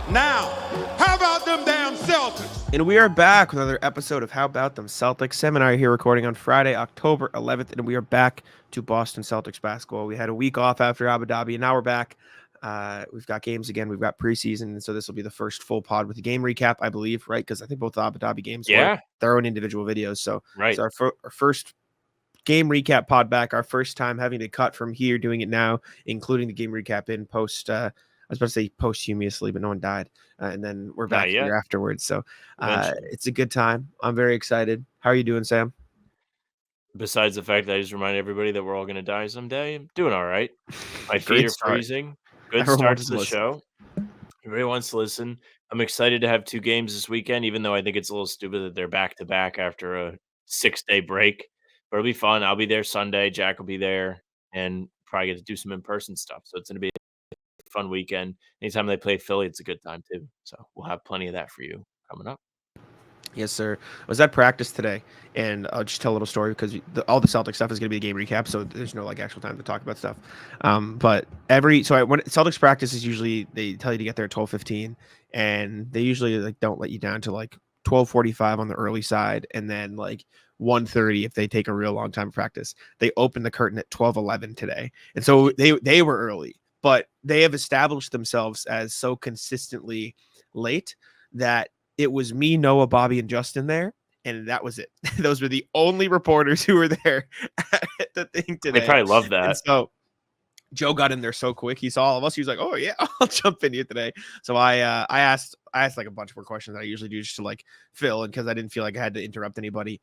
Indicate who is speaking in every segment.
Speaker 1: Now, how about them damn Celtics?
Speaker 2: And we are back with another episode of How About Them Celtics. Sam and I are here recording on Friday, October 11th, and we are back to Boston Celtics basketball. We had a week off after Abu Dhabi, and now we're back. We've got games again. We've got preseason, and so this will be the first full pod with a game recap, I believe, right? Because I think both the Abu Dhabi games were their own individual videos. So
Speaker 3: right.
Speaker 2: it's our first game recap pod back, our first time having to cut from here, doing it now, including the game recap in post. I was about to say posthumously, but no one died. And then we're back here afterwards. So it's a good time. I'm very excited. How are you doing, Sam?
Speaker 3: Besides the fact that I just remind everybody that we're all going to die someday, I'm doing all right. My feet are freezing. Good start to the show. Everybody wants to listen. I'm excited to have 2 games this weekend, even though I think it's a little stupid that they're back-to-back after a 6-day break. But it'll be fun. I'll be there Sunday. Jack will be there. And probably get to do some in-person stuff. So it's going to be a fun weekend. Anytime they play Philly, it's a good time, too. So we'll have plenty of that for you coming up.
Speaker 2: Yes, sir. I was at practice today, and I'll just tell a little story because all the Celtics stuff is going to be a game recap, so there's no actual time to talk about stuff. But when Celtics practice is usually they tell you to get there at 12:15, and they usually don't let you down to 12:45 on the early side, and then 1:30 if they take a real long time of practice. They open the curtain at 12:11 today, and so they were early, but they have established themselves as so consistently late that it was me, Noah, Bobby, and Justin there, and that was it. Those were the only reporters who were there at the thing today.
Speaker 3: They probably love that.
Speaker 2: And so Joe got in there so quick. He saw all of us. He was like, "Oh yeah, I'll jump in here today." So I asked a bunch more questions that I usually do just to fill, and because I didn't feel like I had to interrupt anybody,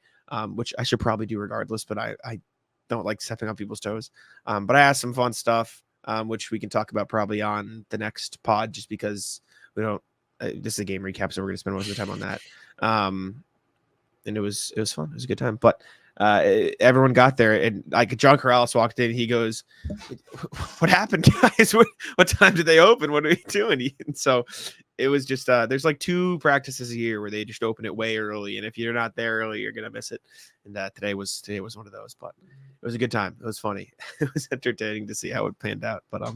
Speaker 2: which I should probably do regardless. But I don't like stepping on people's toes. But I asked some fun stuff, which we can talk about probably on the next pod, just because we don't. This is a game recap, so we're going to spend most of the time on that. And it was fun. It was a good time. But everyone got there, and John Corrales walked in. He goes, "What happened, guys? What time did they open? What are we doing?" And so it was just there's 2 practices a year where they just open it way early, and if you're not there early, you're gonna miss it. And today was one of those. But it was a good time. It was funny. It was entertaining to see how it panned out. But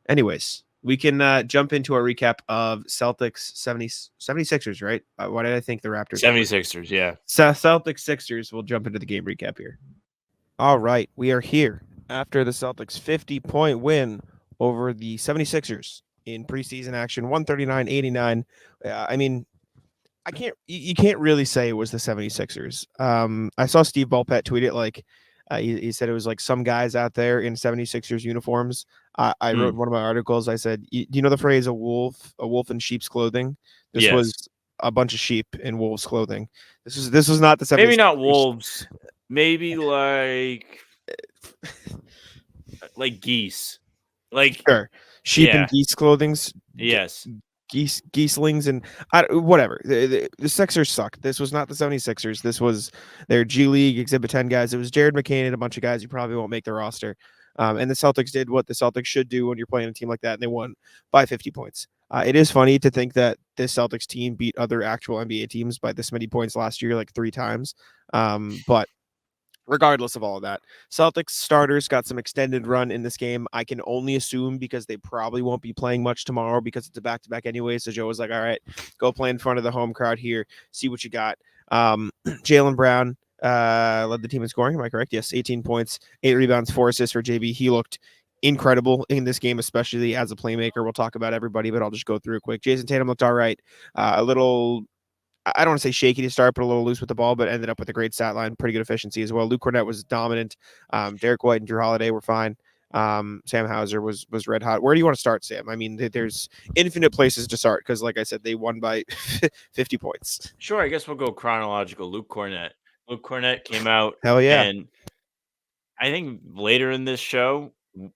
Speaker 2: anyways. We can jump into our recap of Celtics 76ers, right? Why did I think the Raptors?
Speaker 3: 76ers, yeah.
Speaker 2: Celtics Sixers. We'll jump into the game recap here. All right, we are here after the Celtics 50-point win over the 76ers in preseason action, 139-89. I mean, you can't really say it was the 76ers. I saw Steve Ballpet tweet it he said it was some guys out there in 76ers uniforms. I wrote in one of my articles, I said, do you know the phrase a wolf in sheep's clothing? This was a bunch of sheep in wolves' clothing. This was not the 76ers.
Speaker 3: Maybe not wolves. Maybe geese.
Speaker 2: Sure. Sheep and geese clothings.
Speaker 3: Yes.
Speaker 2: Geeslings and whatever. The Sixers suck. This was not the 76ers. This was their G League Exhibit 10 guys. It was Jared McCain and a bunch of guys who probably won't make the roster. And the Celtics did what the Celtics should do when you're playing a team like that, and they won by 50 points. It is funny to think that this Celtics team beat other actual NBA teams by this many points last year, 3 times. But regardless of all of that, Celtics starters got some extended run in this game. I can only assume because they probably won't be playing much tomorrow because it's a back-to-back anyway. So Joe was like, all right, go play in front of the home crowd here. See what you got. Jaylen Brown led the team in scoring. Am I correct? Yes, 18 points, 8 rebounds, 4 assists for JB. He looked incredible in this game, especially as a playmaker. We'll talk about everybody, but I'll just go through it quick. Jason Tatum looked all right. A little... I don't want to say shaky to start, but a little loose with the ball, but ended up with a great stat line, pretty good efficiency as well. Luke Cornett was dominant. Derek White and Drew Holiday were fine. Sam Hauser was red hot. Where do you want to start, Sam? I mean, there's infinite places to start because, like I said, they won by 50 points.
Speaker 3: Sure, I guess we'll go chronological. Luke Cornett came out.
Speaker 2: Hell yeah.
Speaker 3: And I think later in this show,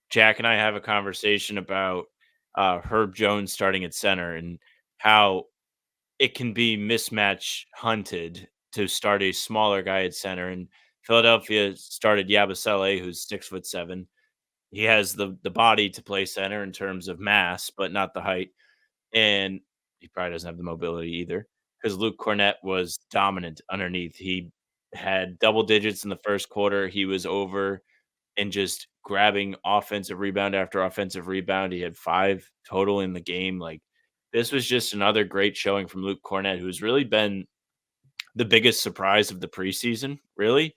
Speaker 3: Jack and I have a conversation about Herb Jones starting at center and how it can be mismatch hunted to start a smaller guy at center. And Philadelphia started Yabusele, who's 6'7". He has the body to play center in terms of mass, but not the height. And he probably doesn't have the mobility either because Luke Cornett was dominant underneath. He had double digits in the first quarter. He was over and just grabbing offensive rebound after offensive rebound. He had 5 total in the game. this was just another great showing from Luke Cornett, who's really been the biggest surprise of the preseason, really,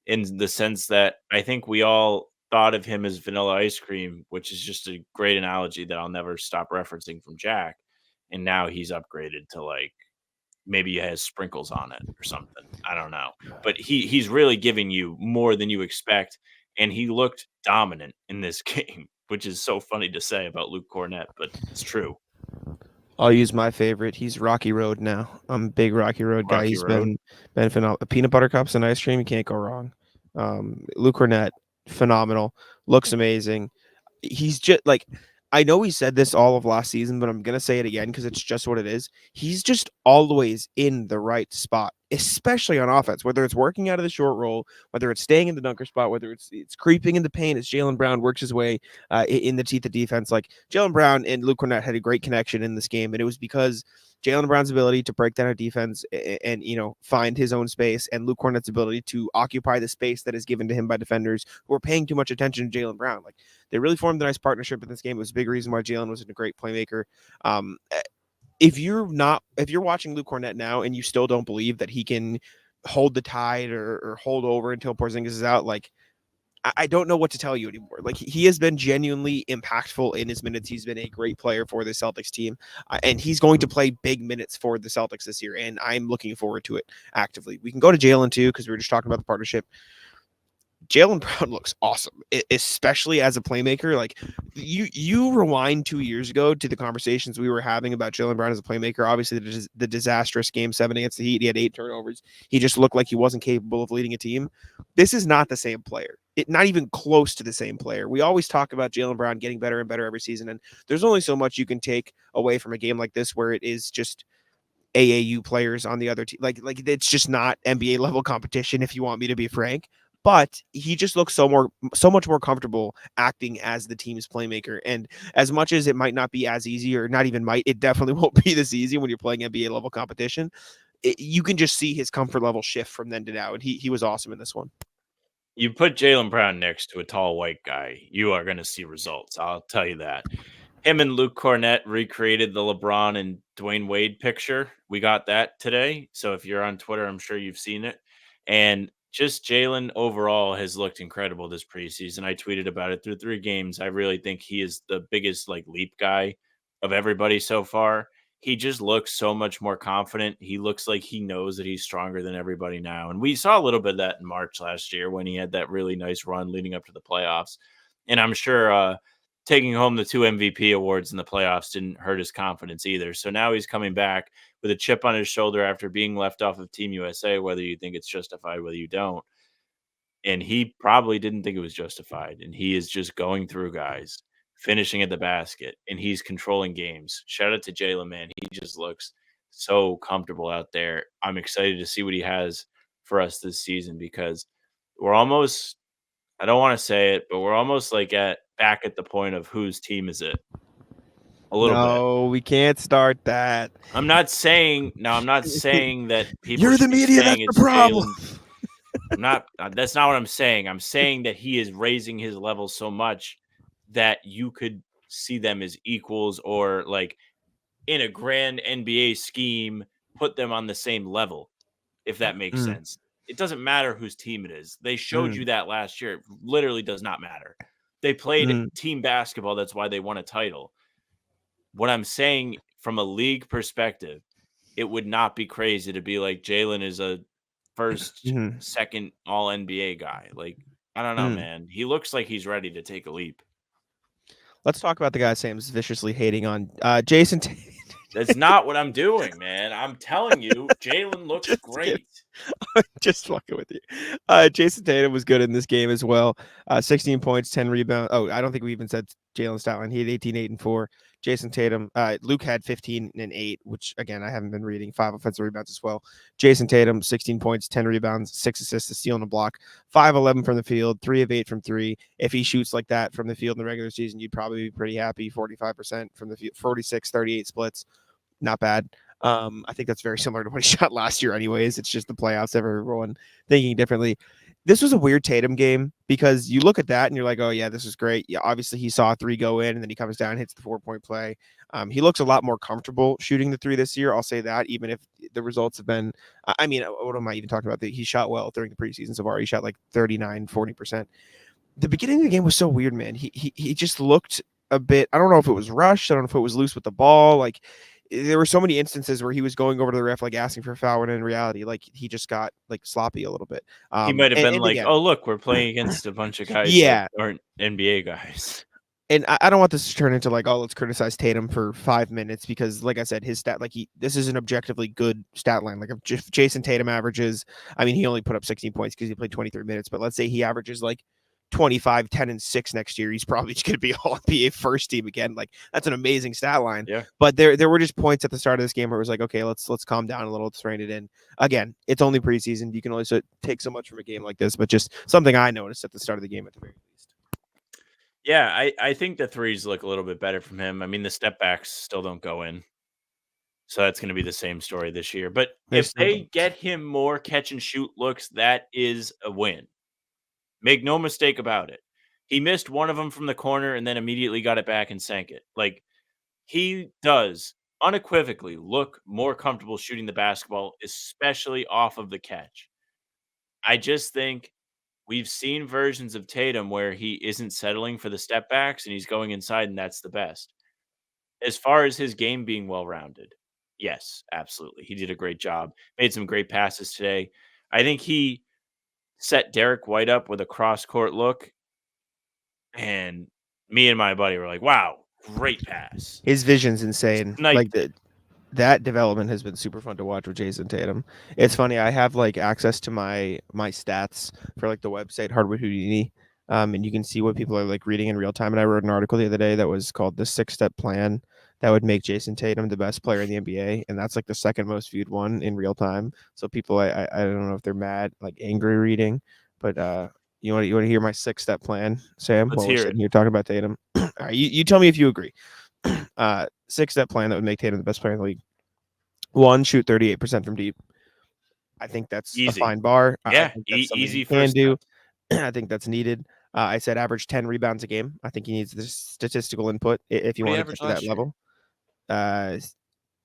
Speaker 3: in the sense that I think we all thought of him as vanilla ice cream, which is just a great analogy that I'll never stop referencing from Jack. And now he's upgraded to like maybe he has sprinkles on it or something. I don't know. But he's really giving you more than you expect. And he looked dominant in this game, which is so funny to say about Luke Cornett, but it's true.
Speaker 2: I'll use my favorite. He's Rocky Road now. I'm a big Rocky Road guy.
Speaker 3: Rocky
Speaker 2: He's
Speaker 3: Road.
Speaker 2: been phenomenal. Peanut butter cups and ice cream, you can't go wrong. Luke Cornett, phenomenal. Looks amazing. He's just like, I know he said this all of last season, but I'm gonna say it again because it's just what it is. He's just always in the right spot, especially on offense. Whether it's working out of the short roll, whether it's staying in the dunker spot, whether it's creeping in the paint as Jaylen Brown works his way in the teeth of defense. Like Jaylen Brown and Luke Cornett had a great connection in this game, and it was because Jaylen Brown's ability to break down a defense and find his own space, and Luke Cornett's ability to occupy the space that is given to him by defenders who are paying too much attention to Jaylen Brown. Like they really formed a nice partnership in this game. It was a big reason why Jaylen was a great playmaker. If you're watching Luke Cornett now and you still don't believe that he can hold the tide or hold over until Porzingis is out, like I don't know what to tell you anymore. Like he has been genuinely impactful in his minutes. He's been a great player for the Celtics team, and he's going to play big minutes for the Celtics this year. And I'm looking forward to it actively. We can go to Jaylen too because we were just talking about the partnership. Jaylen Brown looks awesome, especially as a playmaker. Like you rewind 2 years ago to the conversations we were having about Jaylen Brown as a playmaker. Obviously, the disastrous Game 7 against the Heat, he had 8 turnovers. He just looked like he wasn't capable of leading a team. This is not the same player. Not even close to the same player. We always talk about Jaylen Brown getting better and better every season, and there's only so much you can take away from a game like this where it is just AAU players on the other team. Like it's just not NBA level competition, if you want me to be frank. But he just looks so much more comfortable acting as the team's playmaker. And as much as it might not be as easy, or not even might, it definitely won't be this easy when you're playing NBA level competition. You can just see his comfort level shift from then to now. And he was awesome in this one.
Speaker 3: You put Jaylen Brown next to a tall white guy, you are going to see results. I'll tell you that. Him and Luke Cornett recreated the LeBron and Dwayne Wade picture. We got that today. So if you're on Twitter, I'm sure you've seen it. And just Jaylen overall has looked incredible this preseason. I tweeted about it through 3 games. I really think he is the biggest leap guy of everybody so far. He just looks so much more confident. He looks like he knows that he's stronger than everybody now. And we saw a little bit of that in March last year when he had that really nice run leading up to the playoffs. And I'm sure taking home the 2 MVP awards in the playoffs didn't hurt his confidence either. So now he's coming back with a chip on his shoulder after being left off of Team USA, whether you think it's justified, whether you don't. And he probably didn't think it was justified. And he is just going through guys, finishing at the basket, and he's controlling games. Shout out to Jaylen, man. He just looks so comfortable out there. I'm excited to see what he has for us this season because we're almost, I don't want to say it, but we're almost back at the point of whose team is it? A little bit.
Speaker 2: No, we can't start that.
Speaker 3: I'm not saying that people
Speaker 2: You're the
Speaker 3: should be
Speaker 2: media,
Speaker 3: saying
Speaker 2: that's the problem.
Speaker 3: That's not what I'm saying. I'm saying that he is raising his level so much that you could see them as equals or in a grand NBA scheme, put them on the same level, if that makes sense. It doesn't matter whose team it is. They showed you that last year. It literally does not matter. They played team basketball. That's why they won a title. What I'm saying from a league perspective, it would not be crazy to be like Jaylen is a first, second all NBA guy. I don't know, man. He looks like he's ready to take a leap.
Speaker 2: Let's talk about the guy Sam's viciously hating on. Jason Tatum.
Speaker 3: That's not what I'm doing, man. I'm telling you, Jaylen looks great.
Speaker 2: Just fucking with you. Jason Tatum was good in this game as well. 16 points, 10 rebounds. Oh, I don't think we even said Jaylen's stat line. He had 18, 8, and 4. Jason Tatum. Luke had 15 and 8, which again I haven't been reading. 5 offensive rebounds as well. Jason Tatum, 16 points, 10 rebounds, 6 assists, a steal and a block. 5-11 from the field, 3 of 8 from 3. If he shoots like that from the field in the regular season, you'd probably be pretty happy. 45% from the field, 46, 38 splits. Not bad. I think that's very similar to what he shot last year anyways. It's just the playoffs, everyone thinking differently. this was a weird Tatum game because you look at that and you're like, oh yeah, this is great. Yeah, obviously he saw 3 go in and then he comes down and hits the 4-point play. He looks a lot more comfortable shooting the 3 this year. I'll say that, even if the results have been, I mean, what am I even talking about? He shot well during the preseason so far. He shot like 39, 40%. The beginning of the game was so weird, man. He just looked a bit, I don't know if it was rushed. I don't know if it was loose with the ball. Like, there were so many instances where he was going over to the ref, like asking for a foul, and in reality, like he just got like sloppy a little bit.
Speaker 3: He might have been
Speaker 2: And
Speaker 3: like,
Speaker 2: again,
Speaker 3: "Oh, look, we're playing against a bunch of guys that
Speaker 2: yeah,
Speaker 3: aren't NBA guys."
Speaker 2: and I don't want this to turn into like, oh, let's criticize Tatum for 5 minutes because, like I said, his stat, like this is an objectively good stat line. Like if Jason Tatum averages, I mean, he only put up 16 points because he played 23 minutes, but let's say he averages like 25, 10, and 6 next year, he's probably just going to be all NBA first team again. Like that's an amazing stat line.
Speaker 3: Yeah.
Speaker 2: But there were just points at the start of this game where it was like, okay, let's calm down a little, let's rein it in. Again, it's only preseason. You can only take so much from a game like this, but just something I noticed at the start of the game at the very least.
Speaker 3: Yeah, I think the threes look a little bit better from him. I mean, the step backs still don't go in. So that's going to be the same story this year. But
Speaker 2: There's
Speaker 3: if they get him more catch and shoot looks, that is a win. Make no mistake about it. He missed one of them from the corner and then immediately got it back and sank it. Like, he does unequivocally look more comfortable shooting the basketball, especially off of the catch. I just think we've seen versions of Tatum where he isn't settling for the step backs and he's going inside, and that's the best. As far as his game being well rounded, yes, absolutely. He did a great job, made some great passes today. I think he set Derek White up with a cross court look, and me and my buddy were like, wow, great pass.
Speaker 2: His vision's insane. Like
Speaker 3: Sniped it.
Speaker 2: that development has been super fun to watch with Jason Tatum. It's funny, I have like access to my stats for like the website Hardwood Houdini, and you can see what people are like reading in real time. And I wrote an article the other day that was called "The 6-Step Plan that would make Jason Tatum the best player in the NBA," and that's like the second most viewed one in real time. So people, I don't know if they're mad, like angry reading, but you want to hear my 6-step plan, Sam?
Speaker 3: Let's
Speaker 2: While we're
Speaker 3: hear
Speaker 2: sitting
Speaker 3: it.
Speaker 2: here talking about Tatum, all right, you tell me if you agree. 6-step plan that would make Tatum the best player in the league. 1, shoot 38% from deep. I think that's a
Speaker 3: Easy.
Speaker 2: fine bar. I
Speaker 3: Yeah,
Speaker 2: think that's something
Speaker 3: easy
Speaker 2: you can
Speaker 3: first
Speaker 2: do.
Speaker 3: step.
Speaker 2: I think that's needed. I said average 10 rebounds a game. I think he needs this statistical input if you
Speaker 3: What did he
Speaker 2: want to
Speaker 3: average
Speaker 2: get to that
Speaker 3: last year?
Speaker 2: level.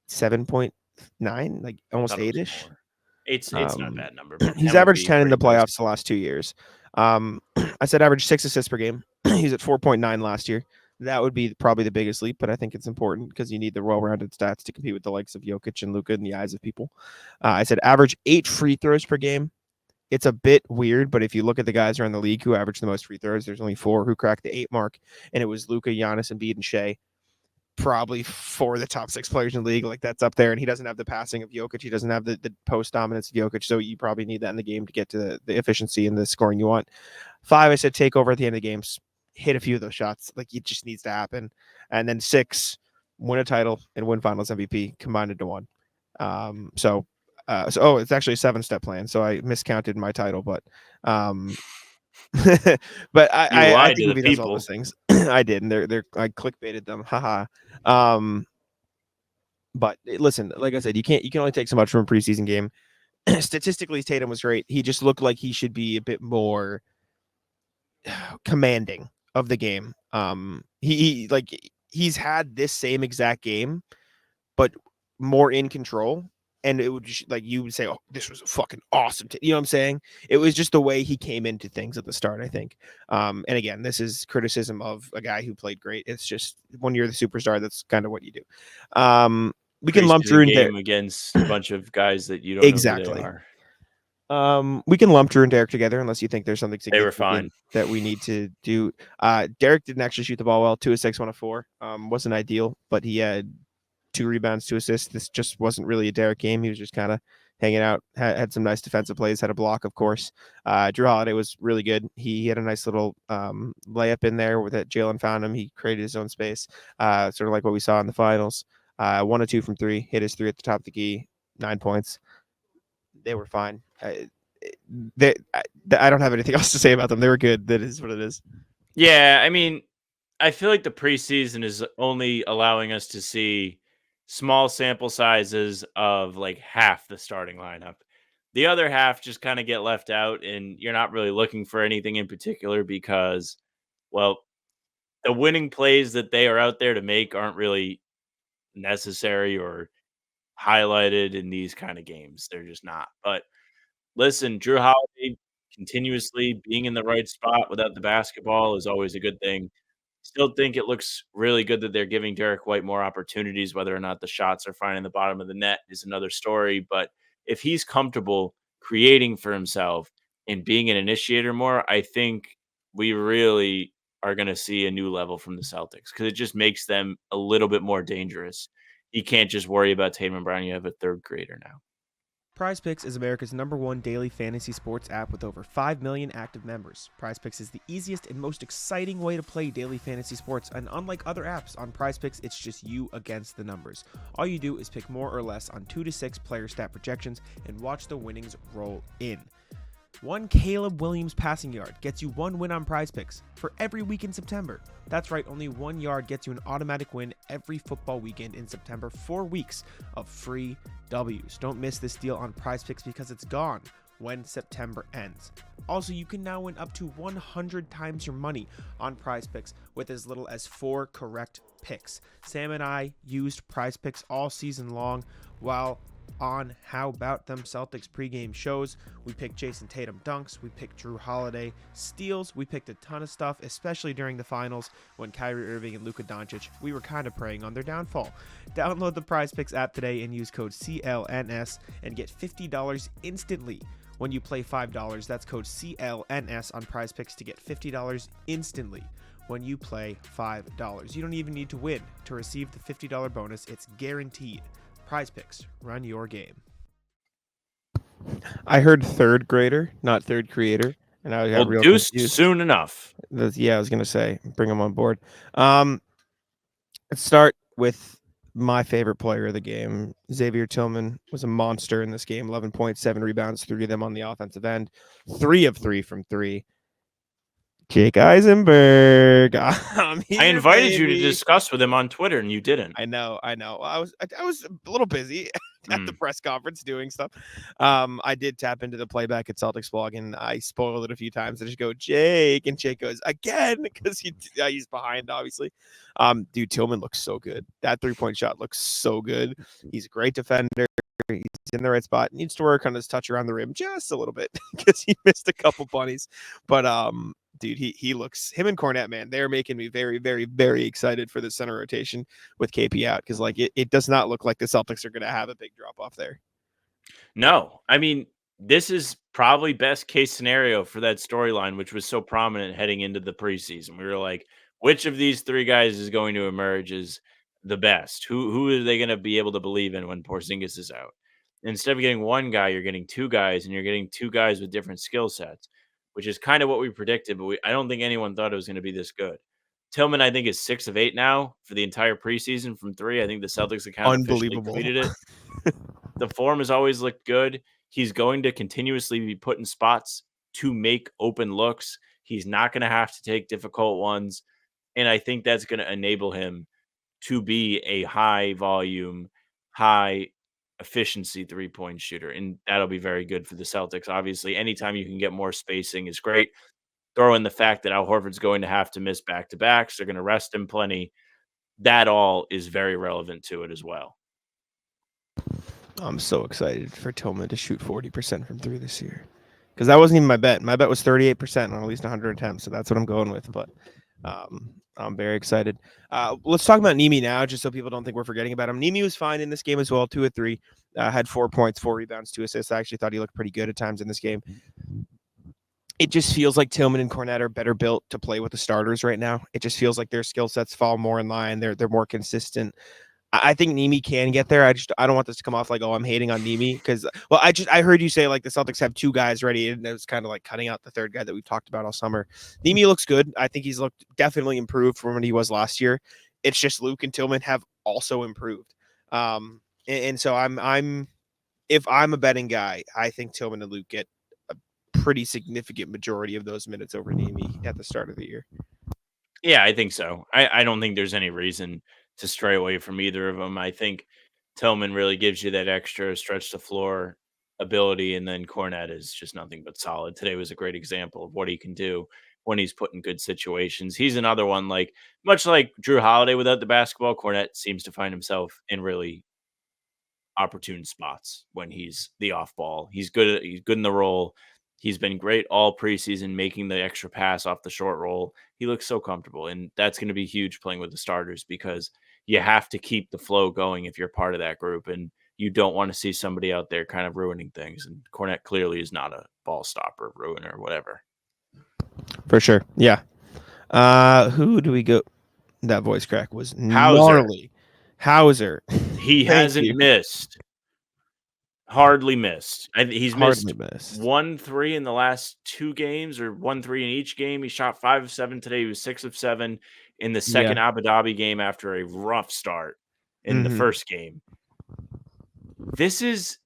Speaker 2: 7.9, like almost
Speaker 3: Thought it was
Speaker 2: 8-ish.
Speaker 3: more. It's not a bad number, but
Speaker 2: He's
Speaker 3: 10 would
Speaker 2: averaged
Speaker 3: be
Speaker 2: 10 in the
Speaker 3: pretty close.
Speaker 2: playoffs the last 2 years. I said average 6 assists per game. He's at 4.9 last year. That would be probably the biggest leap, but I think it's important because you need the well-rounded stats to compete with the likes of Jokic and Luka in the eyes of people. I said average 8 free throws per game. It's a bit weird, but if you look at the guys around the league who average the most free throws, there's only 4 who cracked the 8 mark, and it was Luka, Giannis, Embiid, and Shea. Probably 4 of the top 6 players in the league. Like, that's up there, and he doesn't have the passing of Jokic. He doesn't have the post dominance of Jokic, so you probably need that in the game to get to the efficiency and the scoring you want. 5, I said take over at the end of games. Hit a few of those shots. Like, it just needs to happen. And then 6, win a title and win Finals MVP combined into 1. So it's actually a 7-step plan. So I miscounted my title, but but
Speaker 3: You
Speaker 2: I
Speaker 3: lied
Speaker 2: think
Speaker 3: to
Speaker 2: if
Speaker 3: the
Speaker 2: he does all
Speaker 3: people.
Speaker 2: those things, I did, and they're I clickbaited them, haha. But listen, like I said, you can only take so much from a preseason game. Statistically, Tatum was great. He just looked like he should be a bit more commanding of the game. He's had this same exact game, but more in control. And it would just, like, you would say, oh, this was a fucking awesome. You know what I'm saying? It was just the way he came into things at the start, I think. And again, this is criticism of a guy who played great. It's just when you're the superstar, that's kind of what you do. We can lump Drew
Speaker 3: Preseason
Speaker 2: in there.
Speaker 3: game against a bunch of guys that you don't know who they
Speaker 2: Exactly.
Speaker 3: are.
Speaker 2: We can lump Drew and Derek together unless you think there's something
Speaker 3: They were
Speaker 2: significant
Speaker 3: fine.
Speaker 2: that we need to do. Derek didn't actually shoot the ball well. 2 of 6, 1 of 4. Wasn't ideal, but he had 2 rebounds, 2 assists. This just wasn't really a Derek game. He was just kind of hanging out. Had some nice defensive plays. Had a block, of course. Drew Holiday was really good. He had a nice little layup in there where that Jalen found him. He created his own space, sort of like what we saw in the finals. 1 of 2 from 3. Hit his 3 at the top of the key. 9 points. They were fine. I don't have anything else to say about them. They were good. That is what it is.
Speaker 3: Yeah, I mean, I feel like the preseason is only allowing us to see small sample sizes of like half the starting lineup. The other half just kind of get left out, and you're not really looking for anything in particular because, well, the winning plays that they are out there to make aren't really necessary or highlighted in these kind of games. They're just not. But listen, Drew Holiday continuously being in the right spot without the basketball is always a good thing. Still think it looks really good that they're giving Derek White more opportunities. Whether or not the shots are finding the bottom of the net is another story. But if he's comfortable creating for himself and being an initiator more, I think we really are going to see a new level from the Celtics because it just makes them a little bit more dangerous. You can't just worry about Tatum and Brown. You have a third grader now.
Speaker 2: PrizePicks is America's #1 daily fantasy sports app with over 5 million active members. PrizePicks is the easiest and most exciting way to play daily fantasy sports, and unlike other apps, on PrizePicks, it's just you against the numbers. All you do is pick more or less on 2 to 6 player stat projections and watch the winnings roll in. One Caleb Williams passing yard gets you 1 win on PrizePicks for every week in September. That's right, only 1 yard gets you an automatic win every football weekend in September. 4 weeks of free W's. Don't miss this deal on PrizePicks because it's gone when September ends. Also, you can now win up to 100 times your money on PrizePicks with as little as 4 correct picks. Sam and I used PrizePicks all season long while on How Bout Them Celtics pregame shows. We picked Jason Tatum dunks, we picked Drew Holiday steals, we picked a ton of stuff, especially during the finals when Kyrie Irving and Luka Doncic, we were kind of preying on their downfall. Download the PrizePicks app today and use code CLNS and get $50 instantly. When you play $5, that's code CLNS on PrizePicks to get $50 instantly when you play $5. You don't even need to win to receive the $50 bonus. It's guaranteed. PrizePicks, run your game. I heard third grader, not third creator, and I got real
Speaker 3: Deuce
Speaker 2: confused.
Speaker 3: soon enough.
Speaker 2: Yeah, I was gonna say bring him on board. Let's start with my favorite player of the game. Xavier Tillman was a monster in this game. 11.7 rebounds, 3 of them on the offensive end, 3 of 3 from 3. Jake Eisenberg. I'm here,
Speaker 3: I invited you to
Speaker 2: baby.
Speaker 3: discuss with him on Twitter, and you didn't.
Speaker 2: I know. I was a little busy at the press conference doing stuff. I did tap into the playback at Celtics blog, and I spoiled it a few times. I just go, Jake, and Jake goes again because he's behind, obviously. Dude, Tillman looks so good. That 3-point shot looks so good. He's a great defender. He's in the right spot. Needs to work on his touch around the rim just a little bit because he missed a couple bunnies. But dude, he looks, him and Cornette, man, they're making me very, very, very excited for the center rotation with KP out because like it does not look like the Celtics are going to have a big drop off there.
Speaker 3: No, I mean, this is probably best case scenario for that storyline, which was so prominent heading into the preseason. We were like, which of these 3 guys is going to emerge as the best? Who are they going to be able to believe in when Porzingis is out? Instead of getting 1 guy, you're getting 2 guys, and you're getting 2 guys with different skill sets, which is kind of what we predicted, but I don't think anyone thought it was going to be this good. Tillman, I think, is 6 of 8 now for the entire preseason from 3. I think the Celtics account officially tweeted it. The form has always looked good. He's going to continuously be put in spots to make open looks. He's not going to have to take difficult ones. And I think that's going to enable him to be a high volume, high efficiency 3-point shooter. And that'll be very good for the Celtics. Obviously, anytime you can get more spacing is great. Throw in the fact that Al Horford's going to have to miss back-to-backs. They're going to rest him plenty. That all is very relevant to it as well.
Speaker 2: I'm so excited for Tillman to shoot 40% from 3 this year because that wasn't even my bet. My bet was 38% on at least 100 attempts, so that's what I'm going with. But I'm very excited. Let's talk about Nemi now, just so people don't think we're forgetting about him. Nemi was fine in this game as well, 2 of 3, had 4 points, 4 rebounds, 2 assists. I actually thought he looked pretty good at times in this game. It just feels like Tillman and Cornette are better built to play with the starters right now. It just feels like their skill sets fall more in line. They're more consistent. I think Nemi can get there. I don't want this to come off like, oh, I'm hating on Nemi because, well, I heard you say like the Celtics have 2 guys ready, and it was kind of like cutting out the third guy that we've talked about all summer. Nemi looks good. I think he's looked definitely improved from when he was last year. It's just Luke and Tillman have also improved. And so if I'm a betting guy, I think Tillman and Luke get a pretty significant majority of those minutes over Nemi at the start of the year.
Speaker 3: Yeah, I think so. I don't think there's any reason to stray away from either of them. I think Tillman really gives you that extra stretch the floor ability, and then Cornette is just nothing but solid. Today was a great example of what he can do when he's put in good situations. He's another one, like much like Drew Holiday without the basketball, Cornette seems to find himself in really opportune spots when he's the off ball. He's good in the roll. He's been great all preseason, making the extra pass off the short roll. He looks so comfortable, and that's going to be huge playing with the starters because you have to keep the flow going if you're part of that group, and you don't want to see somebody out there kind of ruining things. And Cornette clearly is not a ball stopper, ruiner, whatever.
Speaker 2: For sure. Yeah. Who do we go? That voice crack was gnarly. Hauser.
Speaker 3: He hasn't missed. Hardly missed. He's missed 1-3 in the last 2 games, or 1-3 in each game. He shot 5 of 7 today. He was 6 of 7 in the second Abu Dhabi game after a rough start in the first game. This is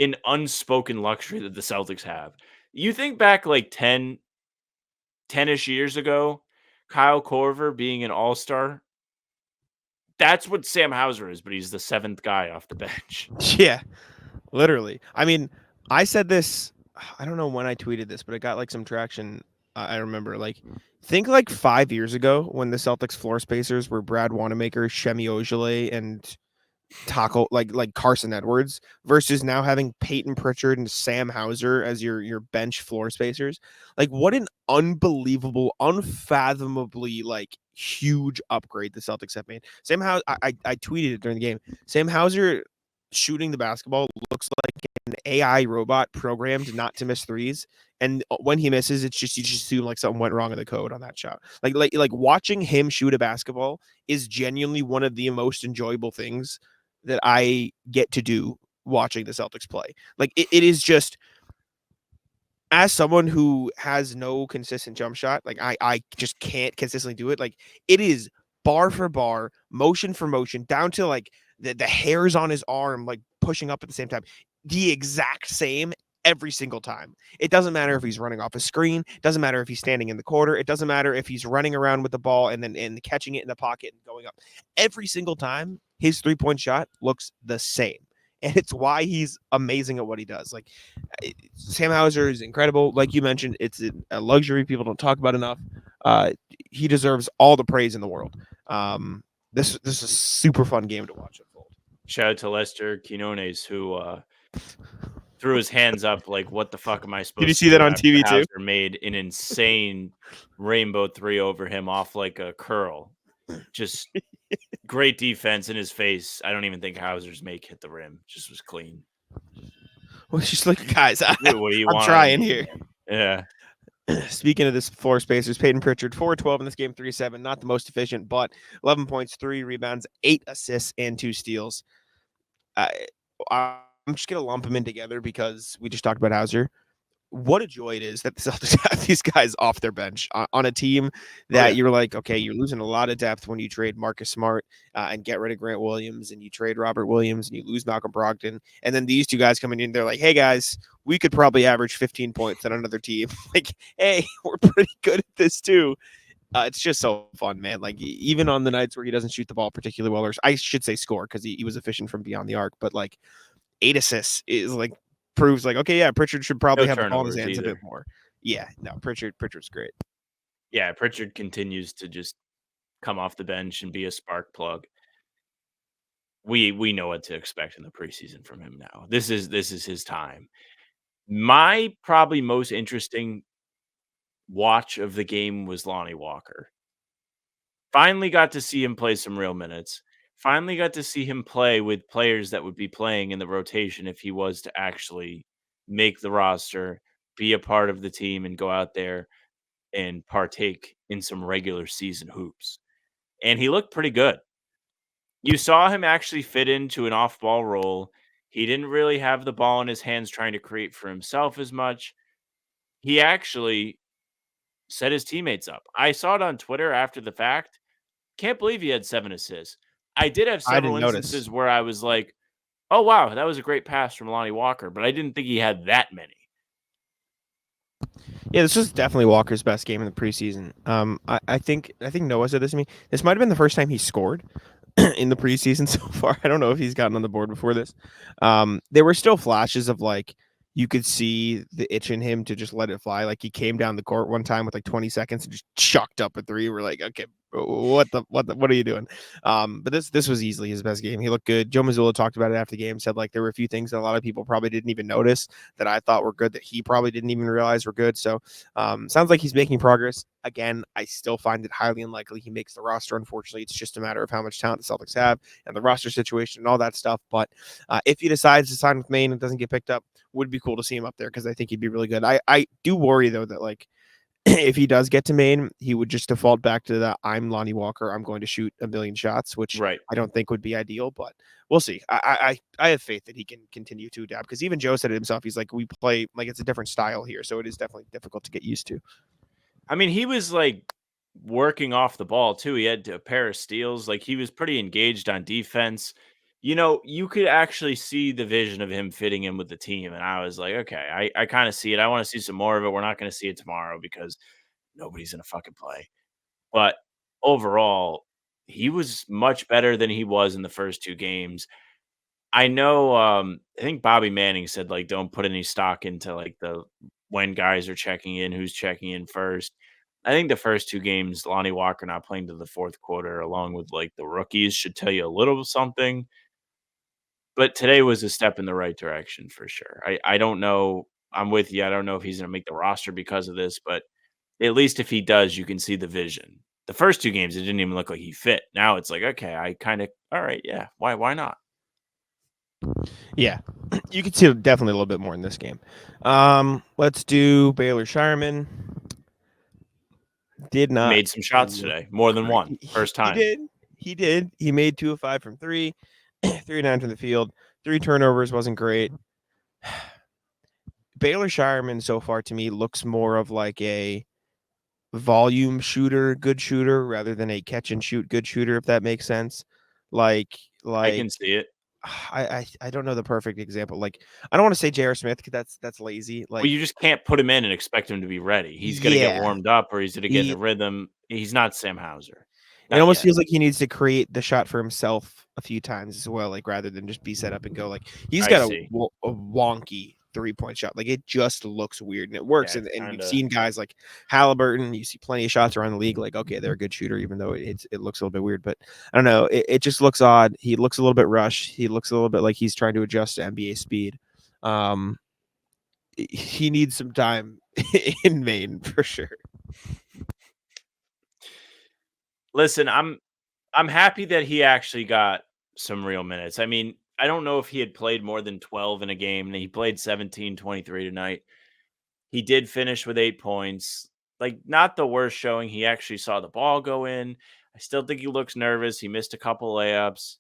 Speaker 3: an unspoken luxury that the Celtics have. You think back like 10-ish years ago, Kyle Korver being an all-star. That's what Sam Hauser is, but he's the 7th guy off the bench.
Speaker 2: Yeah, literally. I mean, I said this, I don't know when I tweeted this, but it got like some traction. I remember, like, think like 5 years ago when the Celtics floor spacers were Brad Wanamaker, Shemi Ojeleye, and like Carson Edwards, versus now having Peyton Pritchard and Sam Hauser as your bench floor spacers. Like, what an unbelievable, unfathomably like huge upgrade the Celtics have made. Sam Hauser, I tweeted it during the game. Sam Hauser shooting the basketball looks like an AI robot programmed not to miss threes. And when he misses, it's just, you just assume like something went wrong in the code on that shot. Like watching him shoot a basketball is genuinely one of the most enjoyable things that I get to do watching the Celtics play. Like it is just, as someone who has no consistent jump shot, like I just can't consistently do it. Like, it is bar for bar, motion for motion, down to like the hairs on his arm, like pushing up at the same time. The exact same every single time. It doesn't matter if he's running off a screen. It doesn't matter if he's standing in the corner. It doesn't matter if he's running around with the ball and catching it in the pocket and going up. Every single time, his 3-point shot looks the same. And it's why he's amazing at what he does. Like, Sam Hauser is incredible. Like you mentioned, it's a luxury people don't talk about enough. He deserves all the praise in the world. This is a super fun game to watch unfold.
Speaker 3: Shout out to Lester Quinones, who threw his hands up like, what the fuck am I supposed to do?
Speaker 2: Did you see that on TV too?
Speaker 3: Hauser made an insane rainbow 3 over him off like a curl. Just great defense in his face. I don't even think Hauser's make hit the rim. Just was clean.
Speaker 2: Well, she's like, guys,
Speaker 3: what do you want?
Speaker 2: I'm trying here.
Speaker 3: Yeah.
Speaker 2: Speaking of this floor spacers, Peyton Pritchard, 4-12 in this game, 3-7. Not the most efficient, but 11 points, 3 rebounds, 8 assists, and 2 steals. I'm just going to lump them in together because we just talked about Hauser. What a joy it is that the Celtics have these guys off their bench on a team that you're like, okay, you're losing a lot of depth when you trade Marcus Smart and get rid of Grant Williams, and you trade Robert Williams and you lose Malcolm Brogdon. And then these two guys coming in, they're like, hey guys, we could probably average 15 points on another team. Like, hey, we're pretty good at this too. It's just so fun, man. Like, even on the nights where he doesn't shoot the ball particularly well, or I should say score, because he was efficient from beyond the arc, but like 8 assists is like, proves like, okay, yeah, Pritchard should probably have the ball in his hands a bit more. Yeah, no, Pritchard's great.
Speaker 3: Yeah, Pritchard continues to just come off the bench and be a spark plug. We know what to expect in the preseason from him now. This is his time. My probably most interesting watch of the game was Lonnie Walker. Finally got to see him play some real minutes. Finally got to see him play with players that would be playing in the rotation if he was to actually make the roster, be a part of the team, and go out there and partake in some regular season hoops. And he looked pretty good. You saw him actually fit into an off-ball role. He didn't really have the ball in his hands trying to create for himself as much. He actually set his teammates up. I saw it on Twitter after the fact. Can't believe he had 7 assists. I did have several instances where I was like, oh, wow, that was a great pass from Lonnie Walker, but I didn't think he had that many.
Speaker 2: Yeah, this was definitely Walker's best game in the preseason. I think Noah said this to me. This might have been the first time he scored. in the preseason so far. I don't know if he's gotten on the board before this. There were still flashes of like you could see the itch in him to just let it fly. Like he came down the court one time with like 20 seconds and just chucked up a three. We're like, okay, what are you doing? But this was easily his best game. He looked good. Joe Mazzulla talked about it after the game, said like there were a few things that a lot of people probably didn't even notice that I thought were good that he probably didn't even realize were good. So sounds like he's making progress. Again, I still find it highly unlikely he makes the roster. Unfortunately, it's just a matter of how much talent the Celtics have and the roster situation and all that stuff. But if he decides to sign with Maine and doesn't get picked up, would be cool to see him up there because I think he'd be really good. I do worry though that like if he does get to Maine, he would just default back to the I'm Lonnie Walker. I'm going to shoot a million shots, which
Speaker 3: Right.
Speaker 2: I don't think would be ideal, but we'll see. I have faith that he can continue to adapt because even Joe said it himself. He's like, we play like it's a different style here, so it is definitely difficult to get used to.
Speaker 3: I mean, he was like working off the ball too. He had a pair of steals. Like he was pretty engaged on defense. You know, you could actually see the vision of him fitting in with the team. And I was like, okay, I kind of see it. I want to see some more of it. We're not going to see it tomorrow because nobody's going to fucking play. But overall, he was much better than he was in the first 2 games. I know, I think Bobby Manning said, like, don't put any stock into, like, the when guys are checking in, who's checking in first. I think the first 2 games, Lonnie Walker not playing to the 4th quarter along with, like, the rookies should tell you a little something, but today was a step in the right direction for sure. I don't know. I'm with you. I don't know if he's gonna make the roster because of this, but at least if he does, you can see the vision. The first 2 games, it didn't even look like he fit. Now it's like, okay, I kinda alright, yeah, why not?
Speaker 2: Yeah, you could see definitely a little bit more in this game. Let's do Baylor Shireman. Did not
Speaker 3: Made some shots today, more than one, first
Speaker 2: He
Speaker 3: time.
Speaker 2: did. He did. He made 2 of 5 from 3, 3 of 9 from the field. 3 turnovers wasn't great. Baylor Shireman so far to me looks more of like a volume shooter, good shooter, rather than a catch and shoot good shooter, if that makes sense. Like,
Speaker 3: I
Speaker 2: like
Speaker 3: can see it.
Speaker 2: I don't know the perfect example. Like, I don't want to say J.R. Smith because that's lazy.
Speaker 3: Well,
Speaker 2: Like,
Speaker 3: you just can't put him in and expect him to be ready. He's gonna get
Speaker 2: yeah,
Speaker 3: warmed up or he's gonna get in a
Speaker 2: he
Speaker 3: rhythm. He's not Sam Hauser.
Speaker 2: it
Speaker 3: Not
Speaker 2: almost
Speaker 3: yet.
Speaker 2: feels like he needs to create the shot for himself a few times as well, like rather than just be set up and go. Like he's
Speaker 3: I
Speaker 2: got
Speaker 3: see.
Speaker 2: a wonky 3-point shot. Like it just looks weird and it works.
Speaker 3: Yeah,
Speaker 2: And you've
Speaker 3: kinda.
Speaker 2: seen guys like Halliburton. You see plenty of shots around the league. Like okay, they're a good shooter, even though it looks a little bit weird. But I don't know. It just looks odd. He looks a little bit rushed. He looks a little bit like he's trying to adjust to NBA speed. He needs some time in Maine for sure.
Speaker 3: Listen, I'm happy that he actually got some real minutes. I mean, I don't know if he had played more than 12 in a game, and he played 17-23 tonight. He did finish with 8 points. Like, not the worst showing. He actually saw the ball go in. I still think he looks nervous. He missed a couple layups.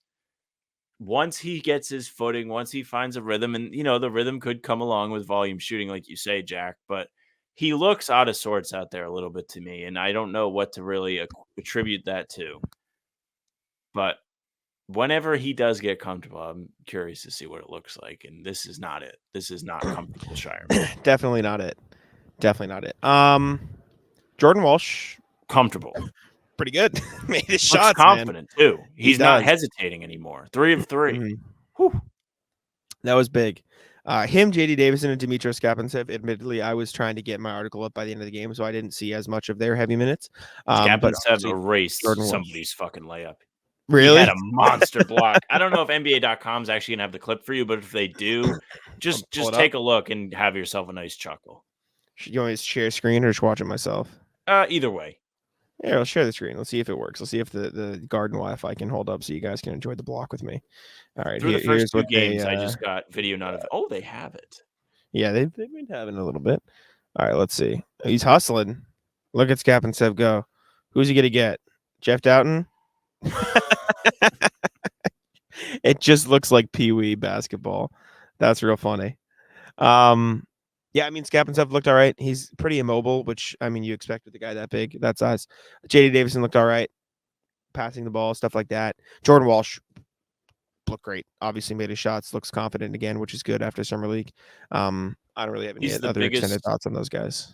Speaker 3: Once he gets his footing, once he finds a rhythm, and the rhythm could come along with volume shooting, like you say, Jack, but he looks out of sorts out there a little bit to me, and I don't know what to really attribute that to. But whenever he does get comfortable, I'm curious to see what it looks like. And this is not it. This is not comfortable Shireman.
Speaker 2: Definitely not it. Definitely not it. Jordan Walsh,
Speaker 3: Comfortable.
Speaker 2: pretty good. Made his
Speaker 3: Looks
Speaker 2: shots, man.
Speaker 3: confident too.
Speaker 2: He
Speaker 3: He's not
Speaker 2: does.
Speaker 3: hesitating anymore. 3 of 3.
Speaker 2: Mhm.
Speaker 3: Whew.
Speaker 2: That was big. Him, JD Davison, and Dimitros Kapintsev. Admittedly, I was trying to get my article up by the end of the game, so I didn't see as much of their heavy minutes. But
Speaker 3: Skapinsev
Speaker 2: obviously,
Speaker 3: erased
Speaker 2: Jordan Walsh.
Speaker 3: somebody's fucking layup. He
Speaker 2: Really?
Speaker 3: had a monster block. I don't know if NBA.com is actually gonna have the clip for you, but if they do, just
Speaker 2: pull it
Speaker 3: take
Speaker 2: up.
Speaker 3: a look and have yourself a nice chuckle.
Speaker 2: You want me to share screen or just watch it myself?
Speaker 3: Either way.
Speaker 2: Yeah, I'll share the screen. Let's see if it works. Let's see if the garden Wi-Fi can hold up so you guys can enjoy the block with me. All right,
Speaker 3: Through the
Speaker 2: here's
Speaker 3: first 2
Speaker 2: what
Speaker 3: games,
Speaker 2: they
Speaker 3: I just got video not of. Oh, they have it.
Speaker 2: yeah, they've been having a little bit. All right, let's see. He's hustling. Look at Scap and Sev go. Who's he gonna get? Jeff Doughton? It just looks like Pee-wee basketball. That's real funny. Yeah, I mean, Scap and Sev looked all right. He's pretty immobile, which I mean you expect with a guy that big, that size. JD Davison looked all right, passing the ball, stuff like that. Jordan Walsh looked great. Obviously made his shots, looks confident again, which is good after summer league. I don't really have any
Speaker 3: He's the
Speaker 2: other extended thoughts on those guys.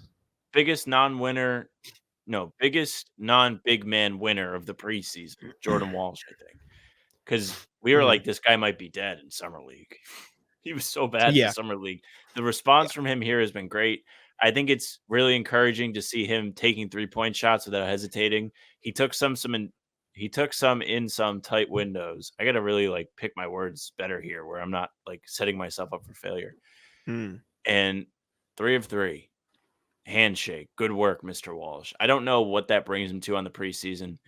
Speaker 3: biggest non-winner, no, biggest non-big man winner of the preseason, Jordan Walsh, I think. because we were
Speaker 2: Mhm.
Speaker 3: like, this guy might be dead in summer league. He was so bad in
Speaker 2: Yeah.
Speaker 3: summer league. The response from him here has been great. I think it's really encouraging to see him taking 3-point shots without hesitating. He took some in some tight windows. I got to really like pick my words better here where I'm not like setting myself up for failure.
Speaker 2: Mm.
Speaker 3: And 3 of 3. Handshake. Good work, Mr. Walsh. I don't know what that brings him to on the preseason,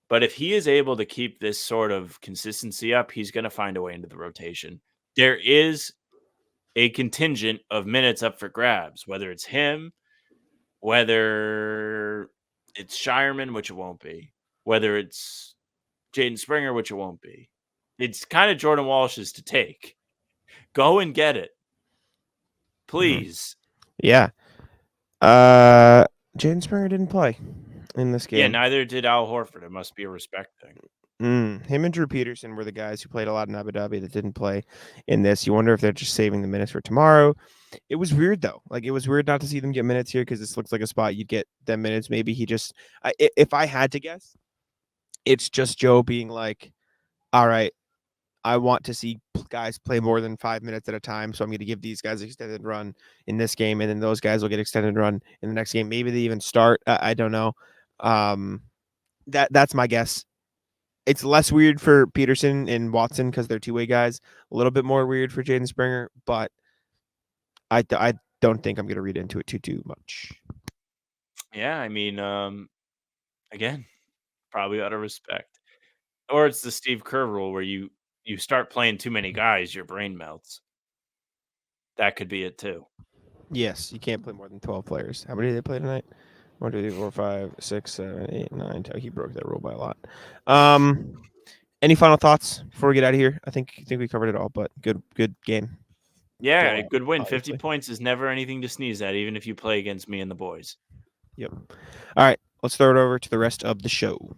Speaker 3: but if he is able to keep this sort of consistency up, he's going to find a way into the rotation. There is a contingent of minutes up for grabs, whether it's him, whether it's Shireman, which it won't be, whether it's Jaden Springer, which it won't be. It's kind of Jordan Walsh's to take. Go and get it. Please.
Speaker 2: Yeah. Jaden Springer didn't play in this
Speaker 3: Yeah,
Speaker 2: game.
Speaker 3: neither did Al Horford. It must be a respect thing.
Speaker 2: Him and Drew Peterson were the guys who played a lot in Abu Dhabi that didn't play in this. You wonder if they're just saving the minutes for tomorrow. It was weird though. Like it was weird not to see them get minutes here because this looks like a spot you'd get them minutes. Maybe he just, if I had to guess, it's just Joe being like, all right, I want to see guys play more than 5 minutes at a time. So I'm going to give these guys extended run in this game. And then those guys will get extended run in the next game. Maybe they even start. I don't know. That's my guess. It's less weird for Peterson and Watson because they're two-way guys. A little bit more weird for Jaden Springer, but I don't think I'm going to read into it too much.
Speaker 3: Yeah, I mean, again, probably out of respect. Or it's the Steve Kerr rule where you start playing too many guys, your brain melts. That could be it too.
Speaker 2: Yes, you can't play more than 12 players. How many did they play tonight? 1, 2, 3, 4, 5, 6, 7, 8, 9, 10. He broke that rule by a lot. Any final thoughts before we get out of here? I think we covered it all, but good game.
Speaker 3: Yeah,
Speaker 2: Blowout,
Speaker 3: a good win.
Speaker 2: obviously.
Speaker 3: 50 points is never anything to sneeze at, even if you play against me and the boys.
Speaker 2: Yep. All right, let's throw it over to the rest of the show.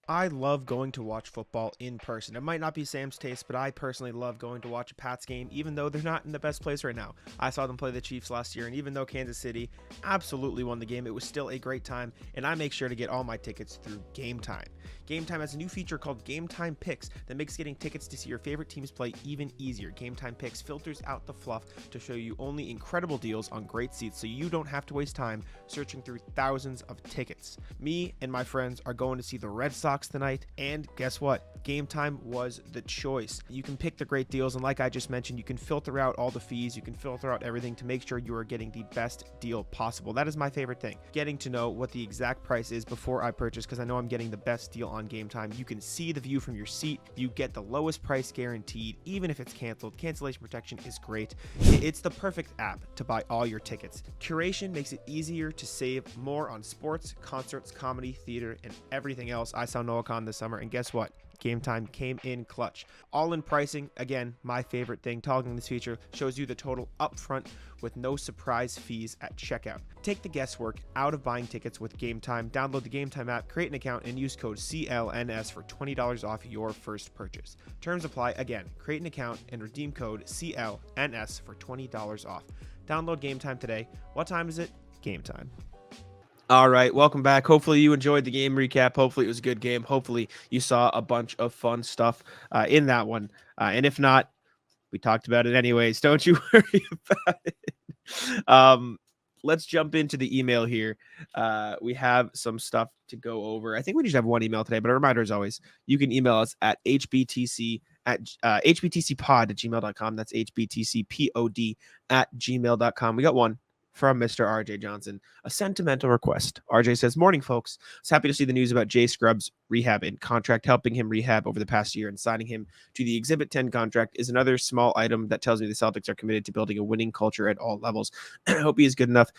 Speaker 2: I love going to watch football in person. It might not be Sam's taste, but I personally love going to watch a Pats game, even though they're not in the best place right now. I saw them play the Chiefs last year, and even though Kansas City absolutely won the game, it was still a great time, and I make sure to get all my tickets through Game Time. Game Time has a new feature called Game Time Picks that makes getting tickets to see your favorite teams play even easier. Game Time Picks filters out the fluff to show you only incredible deals on great seats, so you don't have to waste time searching through thousands of tickets. Me and my friends are going to see the Red Sox tonight, and guess what? Game Time was the choice. You can pick the great deals, and like I just mentioned, you can filter out all the fees, you can filter out everything to make sure you are getting the best deal possible. That is my favorite thing, getting to know what the exact price is before I purchase, because I know I'm getting the best deal on Game Time. You can see the view from your seat, you get the lowest price guaranteed, even if it's canceled. Cancellation protection is great. It's the perfect app to buy all your tickets. Curation makes it easier to save more on sports, concerts, comedy, theater, and everything else. I saw Noah Khan this summer, and guess what? Game Time came in clutch. All in pricing, again, my favorite thing. Toggling this feature shows you the total upfront with no surprise fees at checkout. Take the guesswork out of buying tickets with Game Time. Download the Game Time app, create an account, and use code CLNS for $20 off your first purchase. Terms apply. Again, create an account and redeem code CLNS for $20 off. Download Game Time today. What time is it? Game Time. All right, welcome back. Hopefully you enjoyed the game recap. Hopefully it was a good game. Hopefully you saw a bunch of fun stuff in that one. And if not, we talked about it anyways. Don't you worry about it. Let's jump into the email here. We have some stuff to go over. I think we just have one email today, but a reminder as always, you can email us at hbtcpod@gmail.com. That's hbtcpod@gmail.com. We got one from Mr. RJ Johnson, a sentimental request. RJ says, morning, folks. I was happy to see the news about Jay Scrubb's rehab and contract. Helping him rehab over the past year and signing him to the Exhibit 10 contract is another small item that tells me the Celtics are committed to building a winning culture at all levels. I hope he is good enough,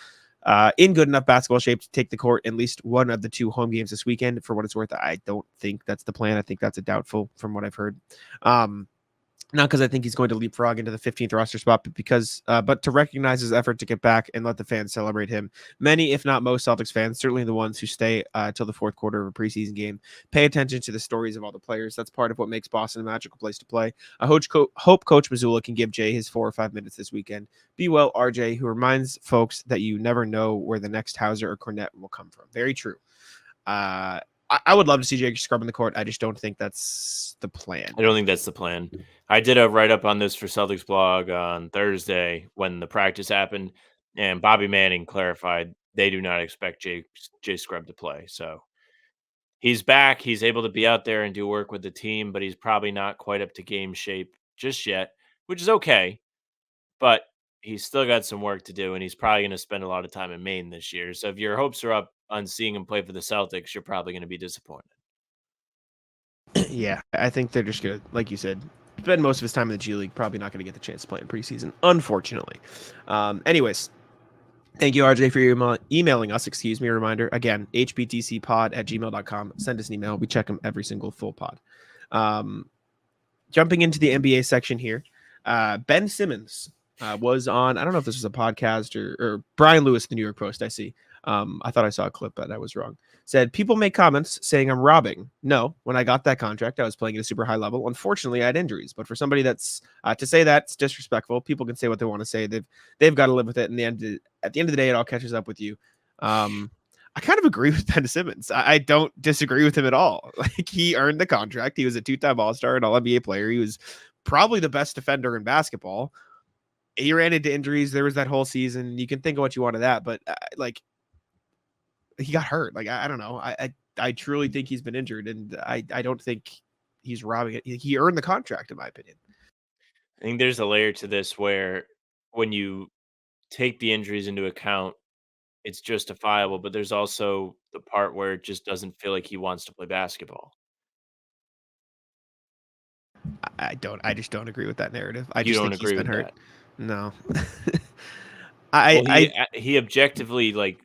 Speaker 2: in good enough basketball shape to take the court at least one of the 2 home games this weekend. For what it's worth, I don't think that's the plan. I think that's a doubtful from what I've heard. Not because I think he's going to leapfrog into the 15th roster spot, but to recognize his effort to get back and let the fans celebrate him. Many, if not most, Celtics fans, certainly the ones who stay till the fourth quarter of a preseason game, pay attention to the stories of all the players. That's part of what makes Boston a magical place to play. I hope Coach Mazzulla can give Jay his 4 or 5 minutes this weekend. Be well, RJ, who reminds folks that you never know where the next Hauser or Cornette will come from. Very true. I would love to see Jake Scrubb in the court. I just don't think that's the plan.
Speaker 3: I don't think that's the plan. I did a write up on this for Celtics blog on Thursday when the practice happened, and Bobby Manning clarified they do not expect Jay Scrubb to play. So he's back. He's able to be out there and do work with the team, but he's probably not quite up to game shape just yet, which is okay. But he's still got some work to do, and he's probably going to spend a lot of time in Maine this year. So if your hopes are up on seeing him play for the Celtics, you're probably going to be disappointed.
Speaker 2: Yeah, I think they're just gonna, like you said, spend most of his time in the G League. Probably not going to get the chance to play in preseason, unfortunately. Anyways, thank you, RJ, for emailing us. Excuse me. A reminder again: hbtcpod@gmail.com. Send us an email. We check them every single full pod. Jumping into the NBA section here, Ben Simmons was on. I don't know if this was a podcast or Brian Lewis, the New York Post. I see. I thought I saw a clip, but I was wrong. Said people make comments saying I'm robbing. No, when I got that contract, I was playing at a super high level. Unfortunately, I had injuries. But for somebody that's to say that's disrespectful, people can say what they want to say. They've got to live with it. And at the end of the day, it all catches up with you. I kind of agree with Ben Simmons. I don't disagree with him at all. Like, he earned the contract. He was a 2-time All-Star and All-NBA player. He was probably the best defender in basketball. He ran into injuries. There was that whole season. You can think of what you want of that, but he got hurt. Like, I don't know. I truly think he's been injured, and I don't think he's robbing it. He earned the contract, in my opinion.
Speaker 3: I think there's a layer to this where when you take the injuries into account, it's justifiable, but there's also the part where it just doesn't feel like he wants to play basketball.
Speaker 2: I just don't agree with that narrative. I
Speaker 3: You
Speaker 2: just
Speaker 3: don't
Speaker 2: think he's
Speaker 3: agree
Speaker 2: been
Speaker 3: with
Speaker 2: hurt.
Speaker 3: that?
Speaker 2: No.
Speaker 3: Well, he objectively, like,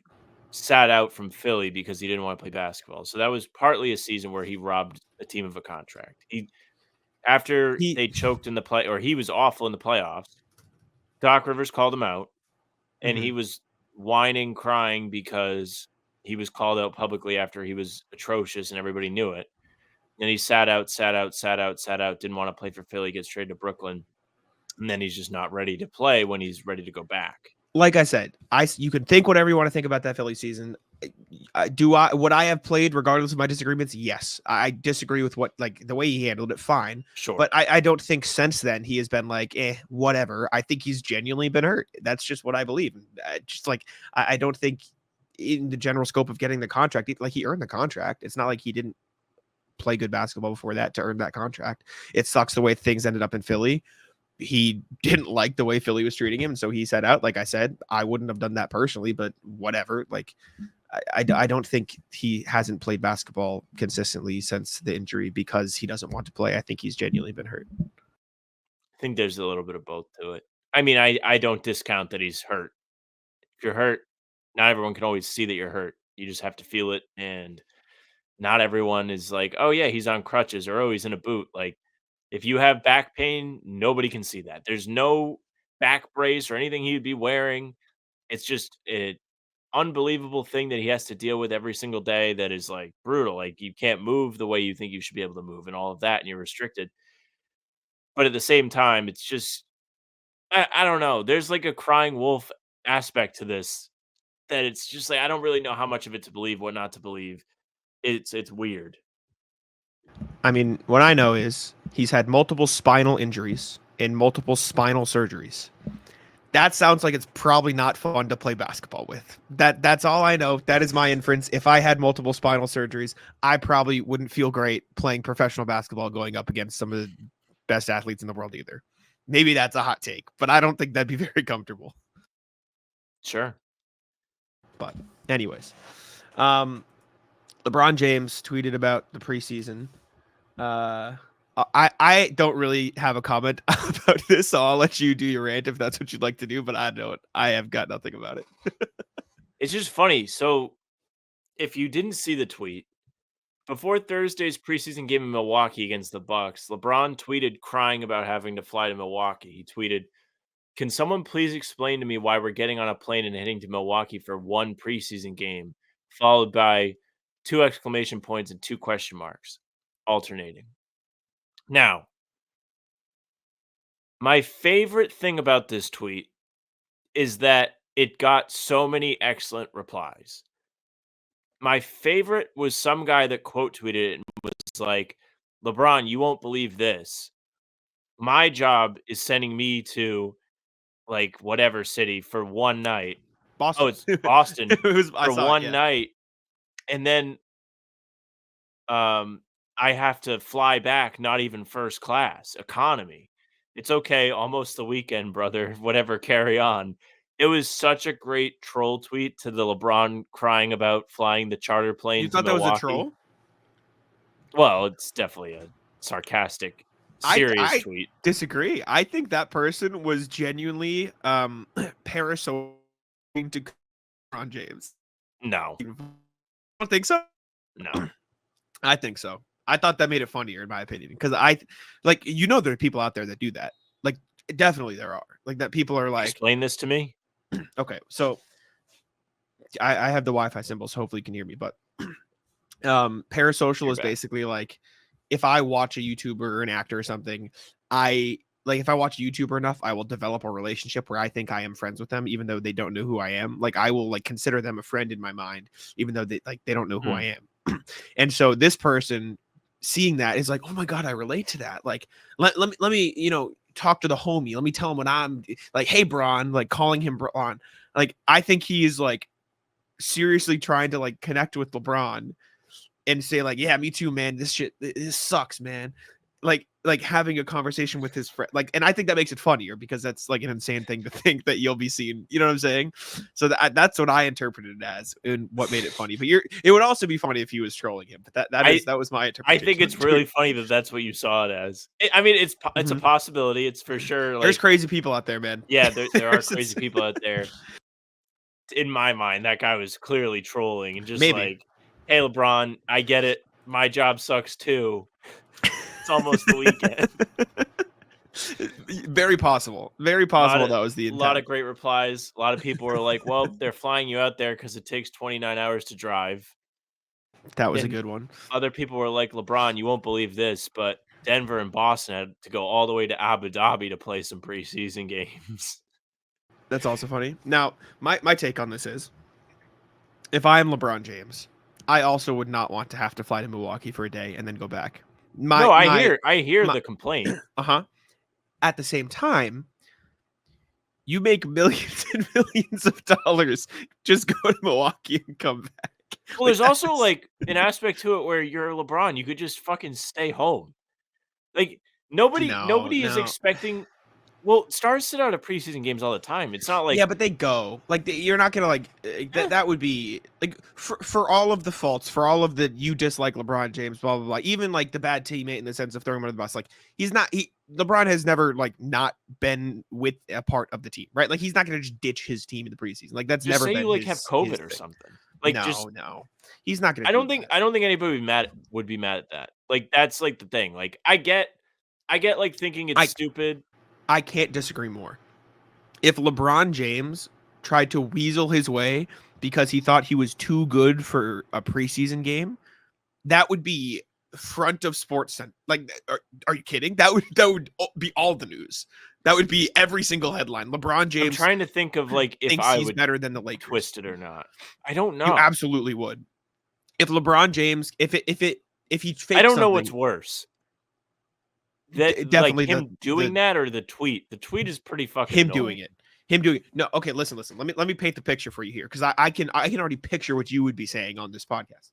Speaker 3: sat out from Philly because he didn't wanna play basketball. So that was partly a season where he robbed a team of a contract. After
Speaker 2: he
Speaker 3: they choked in the play or he was awful in the playoffs, Doc Rivers called him out, and
Speaker 2: mhm.
Speaker 3: he was whining, crying because he was called out publicly after he was atrocious and everybody knew it. And he sat out, sat out, sat out, sat out, didn't wanna play for Philly, gets traded to Brooklyn, and then he's just not ready to play when he's ready to go back.
Speaker 2: Like I said, you can think whatever you want to think about that Philly season. Would I have played regardless of my disagreements? Yes. I disagree with the way he handled it, fine.
Speaker 3: Sure.
Speaker 2: But I don't think since then he has been like, whatever. I think he's genuinely been hurt. That's just what I believe. I don't think in the general scope of getting the contract, he earned the contract. It's not like he didn't play good basketball before that to earn that contract. It sucks the way things ended up in Philly. He didn't like the way Philly was treating him, so he set out. Like I said, I wouldn't have done that personally, but whatever. Like, I don't think he hasn't played basketball consistently since the injury because he doesn't want to play. I think he's genuinely been hurt.
Speaker 3: I think there's a little bit of both to it. I mean, I don't discount that he's hurt. If you're hurt, not everyone can always see that you're hurt. You just have to feel it, and not everyone is like, "Oh, yeah, he's on crutches," or, "Oh, he's in a boot." Like, if you have back pain, nobody can see that. There's no back brace or anything he'd be wearing. It's just an unbelievable thing that he has to deal with every single day that is, like, brutal. Like, you can't move the way you think you should be able to move and all of that, and you're restricted. But at the same time, it's just I don't know. There's, like, a crying wolf aspect to this that it's just, like, I don't really know how much of it to believe, what not to believe. It's weird.
Speaker 2: I mean, what I know is he's had multiple spinal injuries and multiple spinal surgeries. That sounds like it's probably not fun to play basketball with. That's all I know. That is my inference. If I had multiple spinal surgeries, I probably wouldn't feel great playing professional basketball going up against some of the best athletes in the world either. Maybe that's a hot take, but I don't think that'd be very comfortable.
Speaker 3: Sure.
Speaker 2: But anyways, LeBron James tweeted about the preseason. I don't really have a comment about this, so I'll let you do your rant if that's what you'd like to do. But I have got nothing about it.
Speaker 3: It's just funny. So, if you didn't see the tweet, before Thursday's preseason game in Milwaukee against the Bucks, LeBron tweeted crying about having to fly to Milwaukee. He tweeted, "Can someone please explain to me why we're getting on a plane and heading to Milwaukee for one preseason game?" Followed by 2 exclamation points and 2 question marks, alternating. Now, my favorite thing about this tweet is that it got so many excellent replies. My favorite was some guy that quote tweeted it and was like, "LeBron, you won't believe this. My job is sending me to, like, whatever city for one night." Oh,
Speaker 2: Boston.
Speaker 3: it's Boston
Speaker 2: I
Speaker 3: for
Speaker 2: saw it.
Speaker 3: one
Speaker 2: Yeah.
Speaker 3: night, and then, um, I have to fly back, not even first class, economy. It's okay, almost the weekend, brother, whatever, carry on. It was such a great troll tweet to the LeBron crying about flying the charter
Speaker 2: You
Speaker 3: plane to
Speaker 2: thought that was a
Speaker 3: Milwaukee.
Speaker 2: troll?
Speaker 3: Well, it's definitely a sarcastic, serious
Speaker 2: I
Speaker 3: tweet.
Speaker 2: disagree. I think that person was genuinely parasocial to LeBron James.
Speaker 3: No,
Speaker 2: You don't think so?
Speaker 3: no.
Speaker 2: I think so. I thought that made it funnier in my opinion because there are people out there that do that. Like definitely there are. Like that people are like,
Speaker 3: Explain this to me.
Speaker 2: okay, so I have the Wi-Fi symbol, so hopefully you can hear me, but parasocial
Speaker 3: You're
Speaker 2: is
Speaker 3: back.
Speaker 2: basically like if I watch a YouTuber or an actor or something, if I watch a YouTuber enough, I will develop a relationship where I think I am friends with them, even though they don't know who I am. Like I will like consider them a friend in my mind, even though they don't know who I am. And so this person seeing that is like, oh my God, I relate to that. Like let me, talk to the homie. Let me tell him what I'm like, hey Bron, like calling him Bron. Like I think he is like seriously trying to like connect with LeBron and say like, yeah, me too, man. This sucks, man. Like having a conversation with his friend, like, and I think that makes it funnier because that's like an insane thing to think that you'll be seen. You know what I'm saying? So that's what I interpreted it as, and what made it funny. But it would also be funny if he was trolling him. But that was my
Speaker 3: I
Speaker 2: interpretation.
Speaker 3: think it's really funny that that's what you saw it as. I mean, it's a
Speaker 2: Mhm.
Speaker 3: possibility. It's for sure.
Speaker 2: There's
Speaker 3: Like,
Speaker 2: crazy people out there, man.
Speaker 3: yeah, there are
Speaker 2: There's
Speaker 3: crazy
Speaker 2: insane-
Speaker 3: people out there. In my mind, that guy was clearly trolling and just
Speaker 2: Maybe.
Speaker 3: like, "Hey, LeBron, I get it. My job sucks too. It's almost the weekend."
Speaker 2: Very possible. Very
Speaker 3: Lot
Speaker 2: possible
Speaker 3: of
Speaker 2: that was the
Speaker 3: lot of
Speaker 2: intent.
Speaker 3: great replies. A lot of people were like, "Well, they're flying you out there because it takes 29 hours to drive."
Speaker 2: That was a
Speaker 3: And
Speaker 2: good one.
Speaker 3: other people were like, "LeBron, you won't believe this, but Denver and Boston had to go all the way to Abu Dhabi to play some preseason games."
Speaker 2: That's also funny. Now, my take on this is if I am LeBron James, I also would not want to have to fly to Milwaukee for a day and then go back.
Speaker 3: No,
Speaker 2: My my
Speaker 3: I hear
Speaker 2: my
Speaker 3: the complaint.
Speaker 2: uh-huh. At the same time, you make millions and millions of dollars. Just go to Milwaukee and come back.
Speaker 3: Well,
Speaker 2: Like
Speaker 3: there's also,
Speaker 2: that's
Speaker 3: like, an aspect to it where you're LeBron, you could just fucking stay home. Like, nobody
Speaker 2: no,
Speaker 3: nobody is
Speaker 2: no.
Speaker 3: expecting. Well, stars sit out of preseason games all the time. It's not
Speaker 2: Yeah,
Speaker 3: like,
Speaker 2: but they go like you're not gonna like that.
Speaker 3: eh,
Speaker 2: That would be like for all of the faults, for all of the you dislike LeBron James, blah blah blah. Even like the bad teammate in the sense of throwing him under the bus. Like he's not. LeBron has never like not been with a part of the team, right? Like he's not gonna just ditch his team in the preseason. Like that's
Speaker 3: just
Speaker 2: never
Speaker 3: say you,
Speaker 2: been
Speaker 3: like, have
Speaker 2: his
Speaker 3: COVID or
Speaker 2: thing.
Speaker 3: something. Like, just
Speaker 2: No, he's not gonna do that.
Speaker 3: I don't think anybody would be mad at that. Like, that's, like, the thing. Like, I get, like, thinking it's
Speaker 2: I
Speaker 3: stupid.
Speaker 2: I can't disagree more. If LeBron James tried to weasel his way because he thought he was too good for a preseason game, that would be front of sports center. Like, are you kidding? That would be all the news. That would be every single headline. LeBron
Speaker 3: I'm
Speaker 2: James
Speaker 3: trying to think of, like, if
Speaker 2: thinks
Speaker 3: I
Speaker 2: he's
Speaker 3: would
Speaker 2: better than the Lakers.
Speaker 3: twist it or not. I don't
Speaker 2: You
Speaker 3: know.
Speaker 2: absolutely would. If LeBron James, if he
Speaker 3: I
Speaker 2: faked
Speaker 3: don't know what's
Speaker 2: something,
Speaker 3: worse. That, like,
Speaker 2: definitely
Speaker 3: him doing that or the tweet? The tweet is pretty fucking
Speaker 2: him doing
Speaker 3: annoying.
Speaker 2: it. Him doing it. No, okay, listen. Let me paint the picture for you here because I can already picture what you would be saying on this podcast.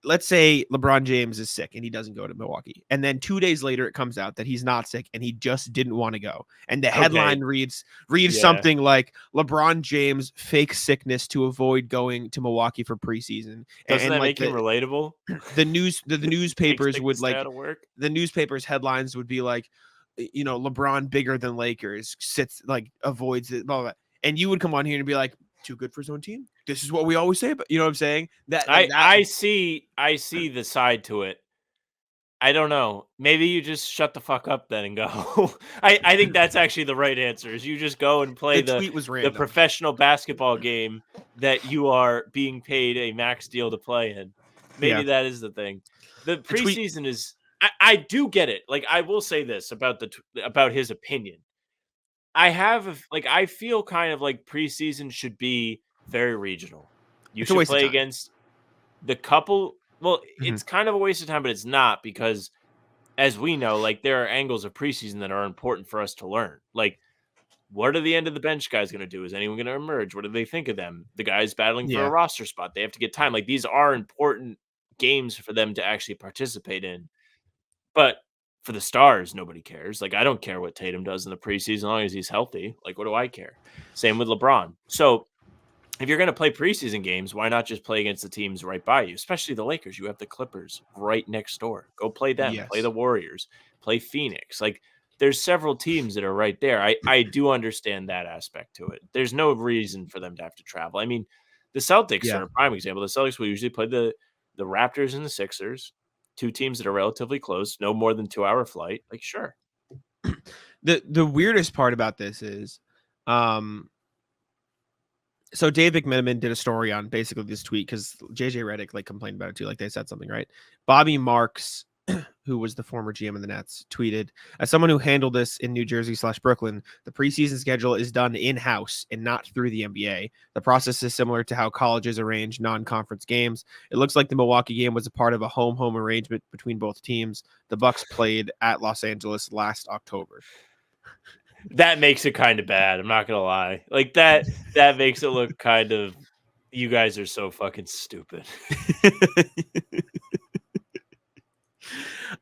Speaker 2: Let's say LeBron James is sick and he doesn't go to Milwaukee. And then 2 days later, it comes out that he's not sick and he just didn't want to go. And the headline
Speaker 3: Okay,
Speaker 2: reads
Speaker 3: yeah.
Speaker 2: something like LeBron James fake sickness to avoid going to Milwaukee for preseason.
Speaker 3: Doesn't
Speaker 2: And
Speaker 3: that
Speaker 2: like
Speaker 3: make him relatable?
Speaker 2: the
Speaker 3: Fake
Speaker 2: newspapers
Speaker 3: sick to
Speaker 2: would
Speaker 3: stay
Speaker 2: like
Speaker 3: out of work?
Speaker 2: the newspapers headlines would be like, LeBron bigger than Lakers sits like avoids it, blah, blah, blah. And you would come on here and be like, too good for his own team. This is what we always say, but you know what I'm saying? That like that
Speaker 3: I see the side to it. I don't know. Maybe you just shut the fuck up then and go. I think that's actually the right answer, is you just go and play
Speaker 2: the tweet was
Speaker 3: the
Speaker 2: random.
Speaker 3: professional basketball game that you are being paid a max deal to play in. Maybe
Speaker 2: Yeah.
Speaker 3: that is the thing. The
Speaker 2: The tweet
Speaker 3: preseason is, I do get it. Like, I will say this about about his opinion. I feel kind of like preseason should be very regional. You
Speaker 2: it's a
Speaker 3: should
Speaker 2: waste of
Speaker 3: play
Speaker 2: time.
Speaker 3: against the couple. Well, it's kind of a waste of time, but it's not because, as we know, like there are angles of preseason that are important for us to learn. Like, what are the end of the bench guys going to do? Is anyone going to emerge? What do they think of them? The guys battling for a
Speaker 2: Yeah.
Speaker 3: roster spot, they have to get time. Like these are important games for them to actually participate in. But for the stars, nobody cares. Like I don't care what Tatum does in the preseason as long as he's healthy. Like what do I care? Same with LeBron. So if you're going to play preseason games, why not just play against the teams right by you? Especially the Lakers. You have the Clippers right next door. Go play them. Play
Speaker 2: Yes.
Speaker 3: the Warriors. Play Phoenix. Like there's several teams that are right there. I do understand that aspect to it. There's no reason for them to have to travel. I mean, the Celtics
Speaker 2: Yeah.
Speaker 3: are a prime example. The Celtics will usually play the Raptors and the Sixers, two teams that are relatively close, no more than 2-hour flight. Like sure.
Speaker 2: The weirdest part about this is, so Dave McMenamin did a story on basically this tweet because JJ Redick like complained about it too. Like they said something, right? Bobby Marks, who was the former GM of the Nets, tweeted, as someone who handled this in New Jersey/Brooklyn, the preseason schedule is done in-house and not through the NBA. The process is similar to how colleges arrange non-conference games. It looks like the Milwaukee game was a part of a home-home arrangement between both teams. The Bucks played at Los Angeles last October.
Speaker 3: That makes it kind of bad. I'm not gonna lie. Like that makes it look kind of. You guys are so fucking stupid.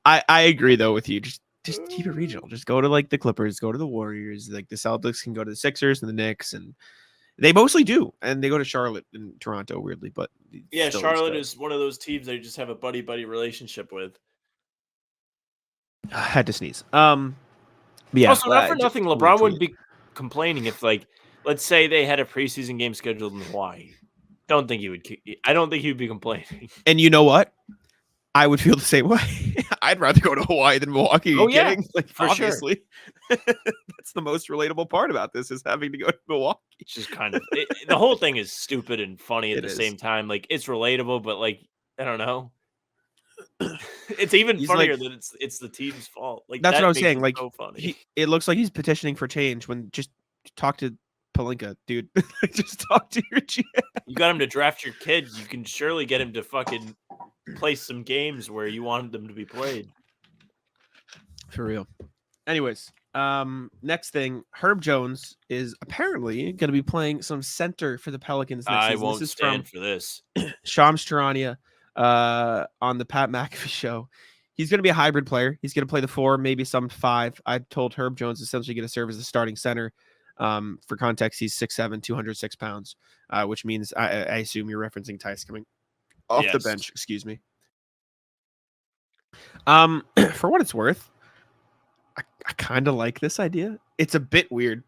Speaker 2: I agree though with you. Just keep it regional. Just go to like the Clippers, go to the Warriors. Like the Celtics can go to the Sixers and the Knicks, and they mostly do. And they go to Charlotte and Toronto, weirdly, but
Speaker 3: Yeah,
Speaker 2: still
Speaker 3: Charlotte is one of those teams they just have a buddy relationship with.
Speaker 2: I had to sneeze. Yeah.
Speaker 3: Also, not for nothing, LeBron wouldn't be complaining if, like, let's say they had a preseason game scheduled in Hawaii. Don't think he would. I don't think he would be complaining.
Speaker 2: And you know what? I would feel the same way. I'd rather go to Hawaii than Milwaukee.
Speaker 3: Oh, yeah,
Speaker 2: kidding? Like,
Speaker 3: for sure.
Speaker 2: obviously. That's the most relatable part about this is having to go to Milwaukee.
Speaker 3: It's just kind of the whole thing is stupid and funny at the
Speaker 2: is.
Speaker 3: same time. Like it's relatable, but like I don't know. It's even
Speaker 2: He's
Speaker 3: funnier
Speaker 2: like,
Speaker 3: that it's the team's fault. Like
Speaker 2: that's
Speaker 3: that
Speaker 2: what I was
Speaker 3: makes
Speaker 2: saying.
Speaker 3: it
Speaker 2: Like,
Speaker 3: so funny.
Speaker 2: it looks like he's petitioning for change when just talk to Pelinka, dude. Just talk to your GM.
Speaker 3: You got him to draft your kid. You can surely get him to fucking play some games where you wanted them to be played.
Speaker 2: For real. Anyways, next thing, Herb Jones is apparently going to be playing some center for the Pelicans next season.
Speaker 3: Won't
Speaker 2: this is
Speaker 3: stand
Speaker 2: from
Speaker 3: for this.
Speaker 2: Shams Charania on the Pat McAfee show. He's going to be a hybrid player. He's going to play the 4, maybe some 5. I told Herb Jones essentially going to serve as the starting center. For context, he's 6'7", 206 pounds, which means I assume you're referencing Tice coming off the bench. Excuse me. For what it's worth, I kind of like this idea. It's a bit weird.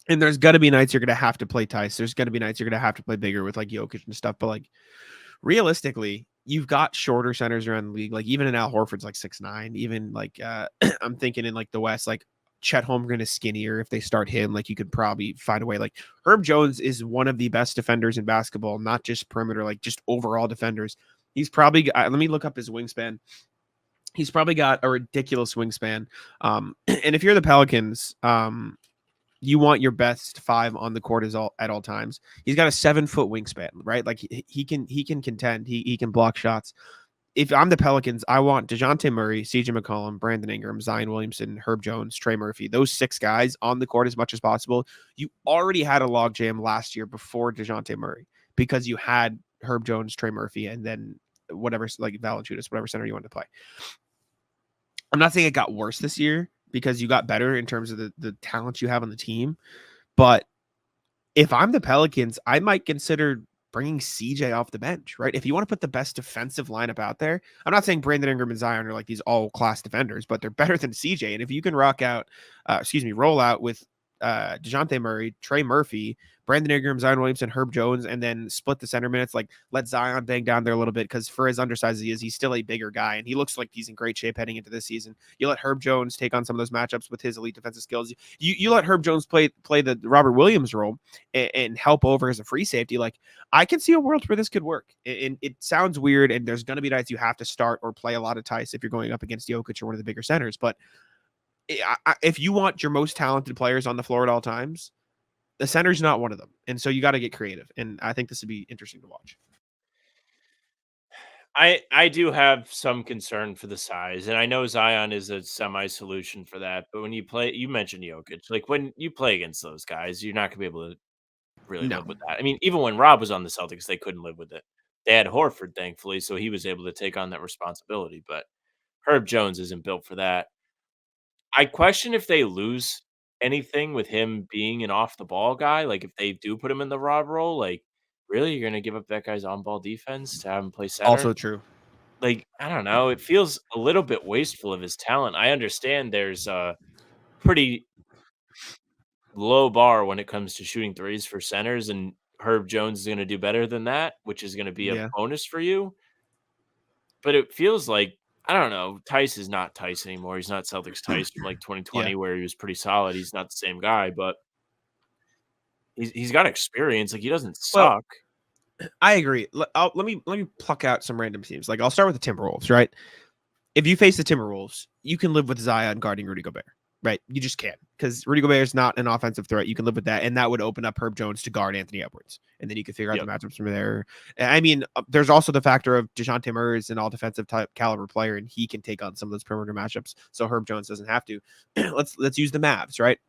Speaker 2: And there's going to be nights you're going to have to play Tice. There's going to be nights you're going to have to play bigger with like Jokic and stuff. But like realistically, you've got shorter centers around the league. Like even in Al Horford's like 6'9". Even like I'm thinking in like the West, like Chet Holmgren is skinnier. If they start him, like you could probably find a way. Like Herb Jones is one of the best defenders in basketball, not just perimeter, like just overall defenders. He's probably let me look up his wingspan. He's probably got a ridiculous wingspan. And if you're the Pelicans, you want your best 5 on the court at all times. He's got a 7-foot wingspan, right? Like he can contend. He can block shots. If I'm the Pelicans, I want DeJounte Murray, CJ McCollum, Brandon Ingram, Zion Williamson, Herb Jones, Trey Murphy, those 6 guys on the court as much as possible. You already had a logjam last year before DeJounte Murray because you had Herb Jones, Trey Murphy, and then whatever, like Valanciunas, whatever center you wanted to play. I'm not saying it got worse this year because you got better in terms of the talent you have on the team. But if I'm the Pelicans, I might consider bringing CJ off the bench, right? If you want to put the best defensive lineup out there, I'm not saying Brandon Ingram and Zion are like these all-class defenders, but they're better than CJ. And if you can roll out with DeJounte Murray, Trey Murphy, Brandon Ingram, Zion Williamson, Herb Jones, and then split the center minutes, like let Zion bang down there a little bit because for as undersized as he is, he's still a bigger guy, and he looks like he's in great shape heading into this season. You let Herb Jones take on some of those matchups with his elite defensive skills. You let Herb Jones play the Robert Williams role and help over as a free safety. Like I can see a world where this could work. And it sounds weird, and there's going to be nights you have to start or play a lot of Tice if you're going up against Jokic or one of the bigger centers, but if you want your most talented players on the floor at all times, the center's not one of them. And so you got to get creative. And I think this would be interesting to watch.
Speaker 3: I do have some concern for the size, and I know Zion is a semi solution for that. But when you play, you mentioned Jokic, like when you play against those guys, you're not gonna be able to really
Speaker 2: No.
Speaker 3: live with that. I mean, even when Rob was on the Celtics, they couldn't live with it. They had Horford, thankfully, so he was able to take on that responsibility. But Herb Jones isn't built for that. I question if they lose anything with him being an off the ball guy. Like if they do put him in the Rob role, like really, you're gonna give up that guy's on ball defense to have him play center?
Speaker 2: Also true.
Speaker 3: Like, I don't know, it feels a little bit wasteful of his talent. I understand there's a pretty low bar when it comes to shooting threes for centers, and Herb Jones is gonna do better than that, which is gonna be a
Speaker 2: Yeah.
Speaker 3: bonus for you. But it feels like, I don't know, Tice is not Tice anymore. He's not Celtics Tice from like
Speaker 2: Yeah.
Speaker 3: 2020 where he was pretty solid. He's not the same guy, but he's got experience. Like he doesn't
Speaker 2: Well,
Speaker 3: suck.
Speaker 2: I agree. Let me pluck out some random teams. Like I'll start with the Timberwolves, right? If you face the Timberwolves, you can live with Zion guarding Rudy Gobert, right? You just can, because Rudy Gobert is not an offensive threat. You can live with that, and that would open up Herb Jones to guard Anthony Edwards, and then you can figure out
Speaker 3: Yep.
Speaker 2: the matchups from there. I mean, there's also the factor of DeJounte Murray is an all defensive type caliber player, and he can take on some of those perimeter matchups. So Herb Jones doesn't have to. Let's use the Mavs, right?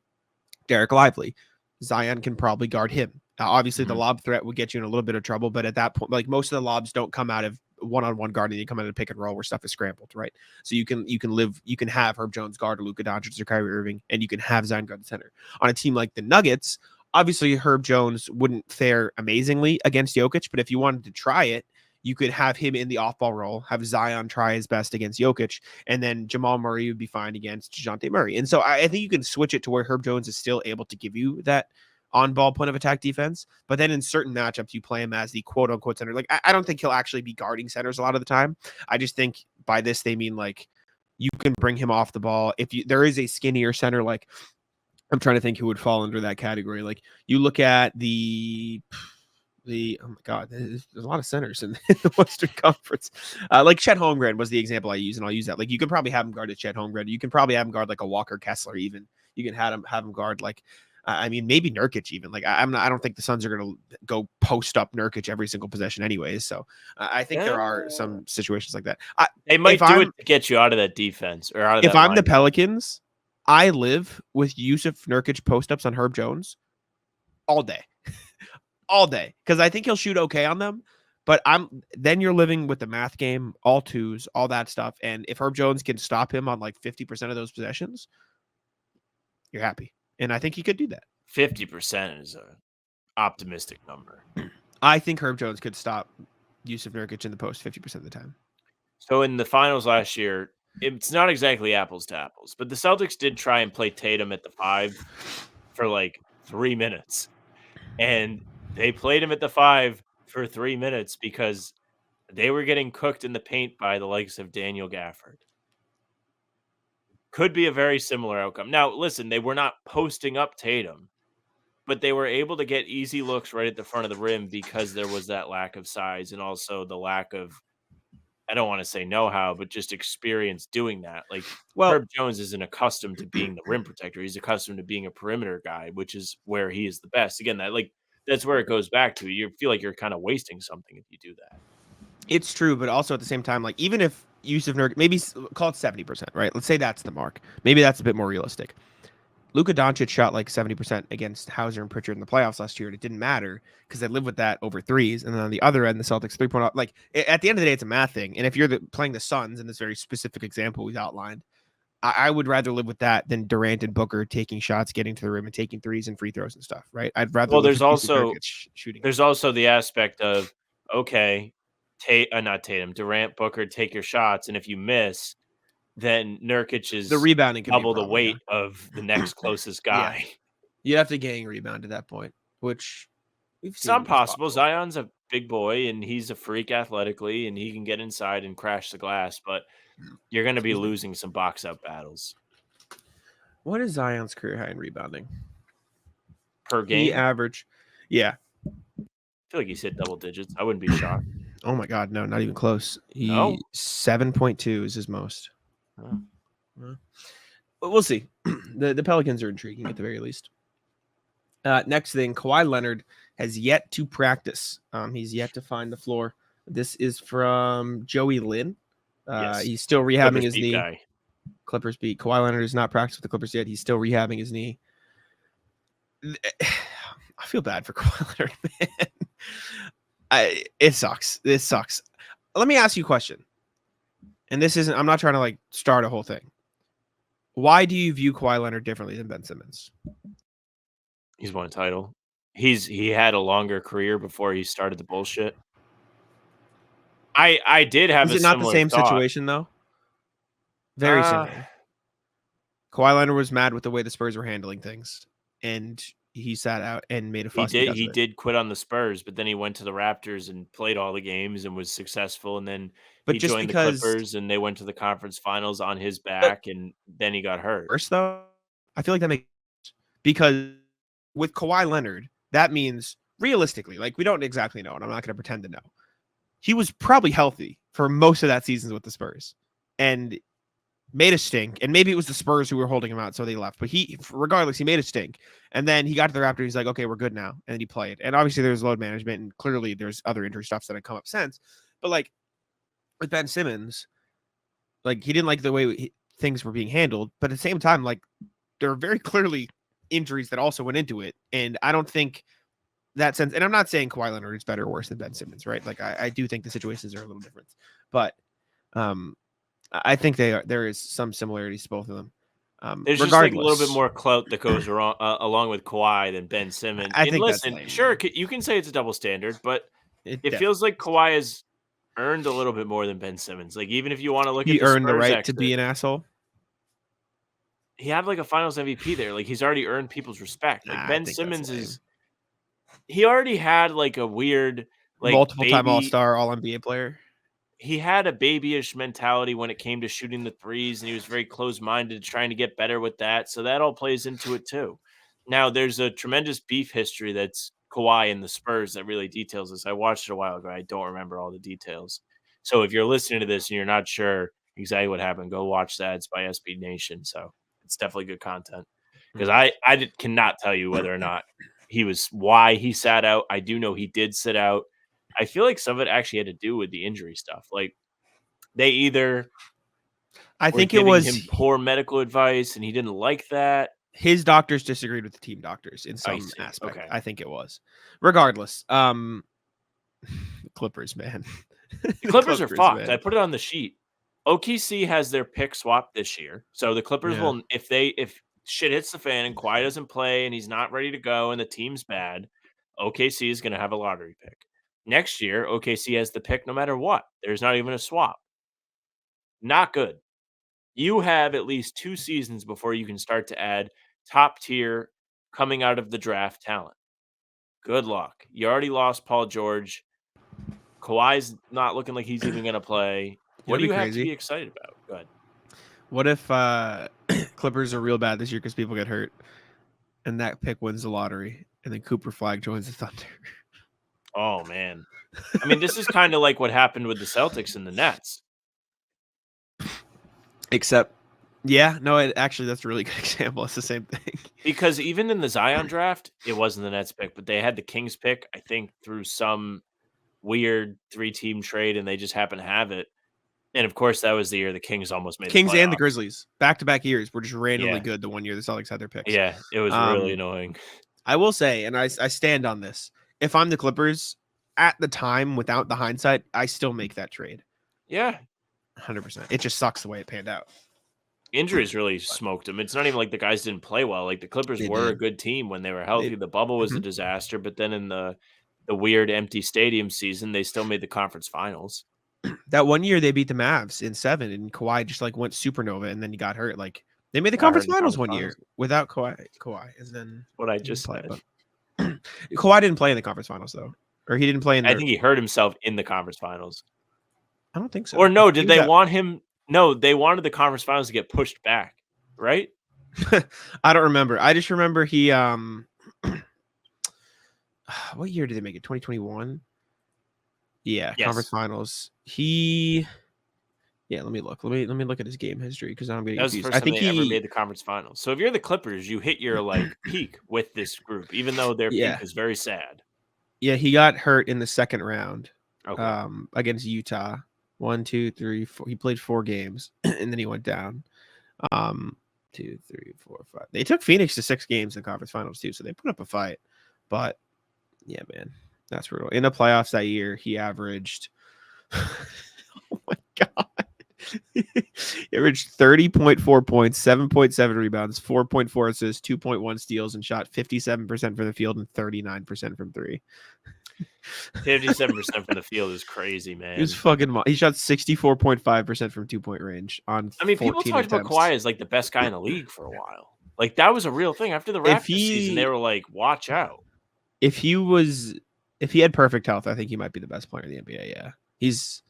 Speaker 2: Derek Lively, Zion can probably guard him. Obviously, the
Speaker 3: Mhm.
Speaker 2: lob threat would get you in a little bit of trouble, but at that point, like most of the lobs don't come out of one-on-one guarding; they come out of pick and roll where stuff is scrambled, right? So you can have Herb Jones guard Luka Doncic or Kyrie Irving, and you can have Zion guard the center. On a team like the Nuggets, obviously Herb Jones wouldn't fare amazingly against Jokic, but if you wanted to try it, you could have him in the off-ball role, have Zion try his best against Jokic, and then Jamal Murray would be fine against DeJounte Murray. And so I think you can switch it to where Herb Jones is still able to give you that on-ball point of attack defense, but then in certain matchups, you play him as the quote-unquote center. Like, I don't think he'll actually be guarding centers a lot of the time. I just think by this, they mean, like, you can bring him off the ball. If there is a skinnier center, like, I'm trying to think who would fall under that category. Like, you look at the oh my god, there's a lot of centers in the Western Conference. Like Chet Holmgren was the example I use, and I'll use that. Like you can probably have him guard a Chet Holmgren. You can probably have him guard like a Walker Kessler. Even you can have him guard like, I mean, maybe Nurkic. Even like I don't think the Suns are going to go post up Nurkic every single possession, anyways. So I think there are some situations like that.
Speaker 3: They might do it to get you out of that defense or out of
Speaker 2: if
Speaker 3: that
Speaker 2: I'm the
Speaker 3: lineup.
Speaker 2: Pelicans, I live with Yusuf Nurkic post ups on Herb Jones all day. All day, because I think he'll shoot okay on them, but then you're living with the math game, all twos, all that stuff, and if Herb Jones can stop him on like 50% of those possessions, you're happy, and I think he could do that.
Speaker 3: 50% is a optimistic number.
Speaker 2: I think Herb Jones could stop Yusuf Nurkic in the post 50% of the time.
Speaker 3: So in the finals last year, it's not exactly apples to apples, but the Celtics did try and play Tatum at the 5 for like 3 minutes, and they played him at the 5 for 3 minutes because they were getting cooked in the paint by the likes of Daniel Gafford. Could be a very similar outcome. Now, listen, they were not posting up Tatum, but they were able to get easy looks right at the front of the rim because there was that lack of size and also the lack of, I don't want to say know-how, but just experience doing that. Like Herb Jones isn't accustomed to being the rim protector. He's accustomed to being a perimeter guy, which is where he is the best. Again, that's where it goes back to. You feel like you're kind of wasting something if you do that.
Speaker 2: It's true, but also at the same time, like even if Yusuf Nurkic, maybe call it 70%, right? Let's say that's the mark. Maybe that's a bit more realistic. Luka Doncic shot like 70% against Hauser and Pritchard in the playoffs last year, and it didn't matter because they lived with that over threes. And then on the other end, the Celtics 3-point, like at the end of the day, it's a math thing. And if you're playing the Suns in this very specific example we've outlined, I would rather live with that than Durant and Booker taking shots, getting to the rim, and taking threes and free throws and stuff, right? I'd rather.
Speaker 3: Well,
Speaker 2: live with Yusuf Nurkic shooting.
Speaker 3: There's also the aspect of, okay, not Tatum, Durant, Booker, take your shots, and if you miss, then Nurkic is
Speaker 2: the rebounding can
Speaker 3: double the weight of the next closest guy.
Speaker 2: Yeah. You'd have to gang rebound at that point, which
Speaker 3: it's not possible. Zion's a big boy, and he's a freak athletically, and he can get inside and crash the glass, but you're going to be losing some box-out battles.
Speaker 2: What is Zion's career high in rebounding?
Speaker 3: Per game?
Speaker 2: He average. Yeah.
Speaker 3: I feel like he's hit double digits. I wouldn't be shocked.
Speaker 2: Oh, my God. No, not even close. 7.2 is his most. But we'll see. The Pelicans are intriguing at the very least. Next thing, Kawhi Leonard has yet to practice. He's yet to find the floor This is from Joey Lynn.
Speaker 3: Yes.
Speaker 2: He's still rehabbing
Speaker 3: Clippers
Speaker 2: his
Speaker 3: beat
Speaker 2: knee.
Speaker 3: guy.
Speaker 2: Clippers beat. Kawhi Leonard has not practiced with the Clippers yet. He's still rehabbing his knee. I feel bad for Kawhi Leonard, man. It sucks. This sucks. Let me ask you a question. And this isn't, I'm not trying to like start a whole thing. Why do you view Kawhi Leonard differently than Ben Simmons?
Speaker 3: He's won a title. He had a longer career before he started the bullshit. I did have
Speaker 2: Is
Speaker 3: a
Speaker 2: it not the
Speaker 3: similar
Speaker 2: same
Speaker 3: thought.
Speaker 2: situation though? Very similar. Kawhi Leonard was mad with the way the Spurs were handling things, and he sat out and made a fuss.
Speaker 3: He did quit on the Spurs, but then he went to the Raptors and played all the games and was successful. And then he joined the Clippers, and they went to the conference finals on his back, and then he got hurt.
Speaker 2: First, though, I feel like that makes sense because with Kawhi Leonard, that means realistically, like we don't exactly know, and I'm not going to pretend to know. He was probably healthy for most of that season with the Spurs, and made a stink, and maybe it was the Spurs who were holding him out, so they left. But regardless, he made a stink, and then he got to the Raptors. He's like, okay, we're good now, and then he played. And obviously, there's load management, and clearly, there's other injury stuff that had come up since. But like with Ben Simmons, like he didn't like the way things were being handled, but at the same time, like there are very clearly injuries that also went into it, and I don't think that sense. And I'm not saying Kawhi Leonard is better or worse than Ben Simmons, right? Like I do think the situations are a little different, but I think there is some similarities to both of them.
Speaker 3: There's just like a little bit more clout that goes wrong along with Kawhi than Ben Simmons.
Speaker 2: I
Speaker 3: and
Speaker 2: think
Speaker 3: listen,
Speaker 2: that's
Speaker 3: sure, you can say it's a double standard, but it feels like Kawhi has earned a little bit more than Ben Simmons. Like even if you want to look at
Speaker 2: he
Speaker 3: the
Speaker 2: earned the
Speaker 3: Spurs
Speaker 2: right
Speaker 3: exit,
Speaker 2: to be an asshole.
Speaker 3: He had like a Finals MVP there. Like he's already earned people's respect. Like Ben Simmons he already had like a weird like
Speaker 2: multiple-time All-Star, All-NBA player.
Speaker 3: He had a babyish mentality when it came to shooting the threes, and he was very close-minded, trying to get better with that. So that all plays into it too. Now, there's a tremendous beef history that's Kawhi and the Spurs that really details this. I watched it a while ago. I don't remember all the details. So if you're listening to this and you're not sure exactly what happened, go watch that. It's by SB Nation. So it's definitely good content. Because I cannot tell you whether or not why he sat out. I do know he did sit out. I feel like some of it actually had to do with the injury stuff. Like they either
Speaker 2: I think it was
Speaker 3: him poor medical advice and he didn't like that.
Speaker 2: His doctors disagreed with the team doctors in some aspect.
Speaker 3: Okay.
Speaker 2: I think it was. Regardless, Clippers, man.
Speaker 3: The Clippers are fucked. Man. I put it on the sheet. OKC has their pick swap this year. So the Clippers will if shit hits the fan and Kawhi doesn't play and he's not ready to go and the team's bad, OKC is going to have a lottery pick. Next year, OKC has the pick no matter what. There's not even a swap. Not good. You have at least 2 seasons before you can start to add top tier coming out of the draft talent. Good luck. You already lost Paul George. Kawhi's not looking like he's even going to play. What do you have to be excited about? Go ahead.
Speaker 2: What if Clippers are real bad this year because people get hurt and that pick wins the lottery and then Cooper Flag joins the Thunder?
Speaker 3: Oh, man. I mean, this is kind of like what happened with the Celtics and the Nets.
Speaker 2: Except, that's a really good example. It's the same thing.
Speaker 3: Because even in the Zion draft, it wasn't the Nets pick, but they had the Kings pick, I think, through some weird 3-team trade, and they just happened to have it. And, of course, that was the year the Kings almost made
Speaker 2: Kings
Speaker 3: the playoffs.
Speaker 2: And the Grizzlies, back-to-back years, were just randomly good the one year the Celtics had their picks.
Speaker 3: Yeah, it was really annoying.
Speaker 2: I will say, and I stand on this, if I'm the Clippers, at the time, without the hindsight, I still make that trade.
Speaker 3: Yeah.
Speaker 2: 100%. It just sucks the way it panned out.
Speaker 3: Injuries really smoked them. It's not even like the guys didn't play well. Like the Clippers were a good team when they were healthy. The bubble was a disaster, but then in the weird empty stadium season, they still made the conference finals.
Speaker 2: That one year they beat the Mavs in 7, and Kawhi just like went supernova, and then he got hurt. Like they made the conference finals one year without Kawhi. And then
Speaker 3: what I just said.
Speaker 2: Kawhi didn't play in the conference finals though, or he didn't play in.
Speaker 3: I think he hurt himself in the conference finals.
Speaker 2: I don't think so.
Speaker 3: Or no, did they want him? No, they wanted the conference finals to get pushed back, right?
Speaker 2: I don't remember. I just remember he what year did they make it? 2021? Yeah, yes. Conference finals. Let me look. Let me look at his game history because I'm getting confused.
Speaker 3: I think he ever made the conference finals. So if you're the Clippers, you hit your like peak with this group, even though their peak is very sad.
Speaker 2: Yeah, he got hurt in the second round.
Speaker 3: Okay.
Speaker 2: against Utah. 1, 2, 3, 4. He played 4 games and then he went down. 2, 3, 4, 5. They took Phoenix to 6 games in conference finals too, so they put up a fight. But yeah, man, that's brutal. In the playoffs that year, he averaged oh my god. He averaged 30.4 points, 7.7 rebounds, 4.4 assists, 2.1 steals, and shot 57% from the field and 39% from 3.
Speaker 3: 57% from the field is crazy,
Speaker 2: He
Speaker 3: man.
Speaker 2: was fucking. He shot 64.5% from 2-point range on
Speaker 3: I mean, people
Speaker 2: 14
Speaker 3: talked about
Speaker 2: attempts.
Speaker 3: Kawhi as like the best guy in the league for a while. Like that was a real thing after the
Speaker 2: If
Speaker 3: Raptors season. They
Speaker 2: he
Speaker 3: were like, "Watch out."
Speaker 2: if he had perfect health, I think he might be the best player in the NBA. Yeah, he's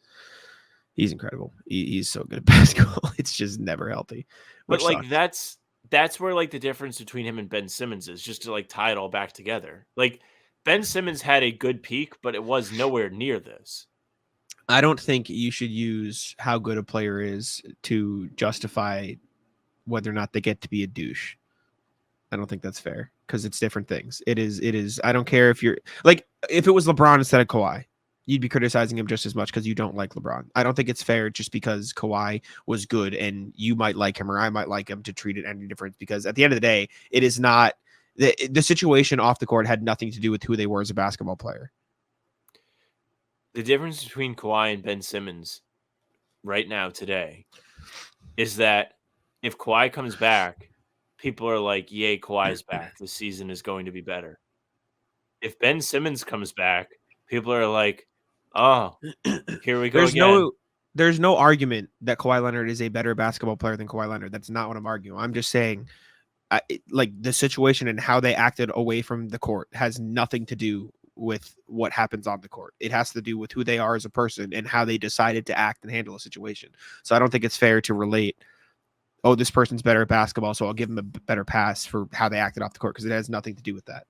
Speaker 2: incredible. He's so good at basketball. It's just never healthy.
Speaker 3: But
Speaker 2: Which
Speaker 3: like
Speaker 2: sucks.
Speaker 3: that's where like the difference between him and Ben Simmons is, just to like tie it all back together. Like Ben Simmons had a good peak, but it was nowhere near this.
Speaker 2: I don't think you should use how good a player is to justify whether or not they get to be a douche. I don't think that's fair because it's different things. It is. I don't care if you're like, if it was LeBron instead of Kawhi, you'd be criticizing him just as much because you don't like LeBron. I don't think it's fair just because Kawhi was good and you might like him or I might like him to treat it any different, because at the end of the day, it is not the situation off the court had nothing to do with who they were as a basketball player.
Speaker 3: The difference between Kawhi and Ben Simmons right now today is that if Kawhi comes back, people are like, "Yay, Kawhi's back. This season is going to be better." If Ben Simmons comes back, people are like, "Oh, here we go again."
Speaker 2: There's no argument that Kawhi Leonard is a better basketball player than Kawhi Leonard. That's not what I'm arguing. I'm just saying, like, the situation and how they acted away from the court has nothing to do with what happens on the court. It has to do with who they are as a person and how they decided to act and handle a situation. So I don't think it's fair to relate, oh, this person's better at basketball, so I'll give them a better pass for how they acted off the court, because it has nothing to do with that.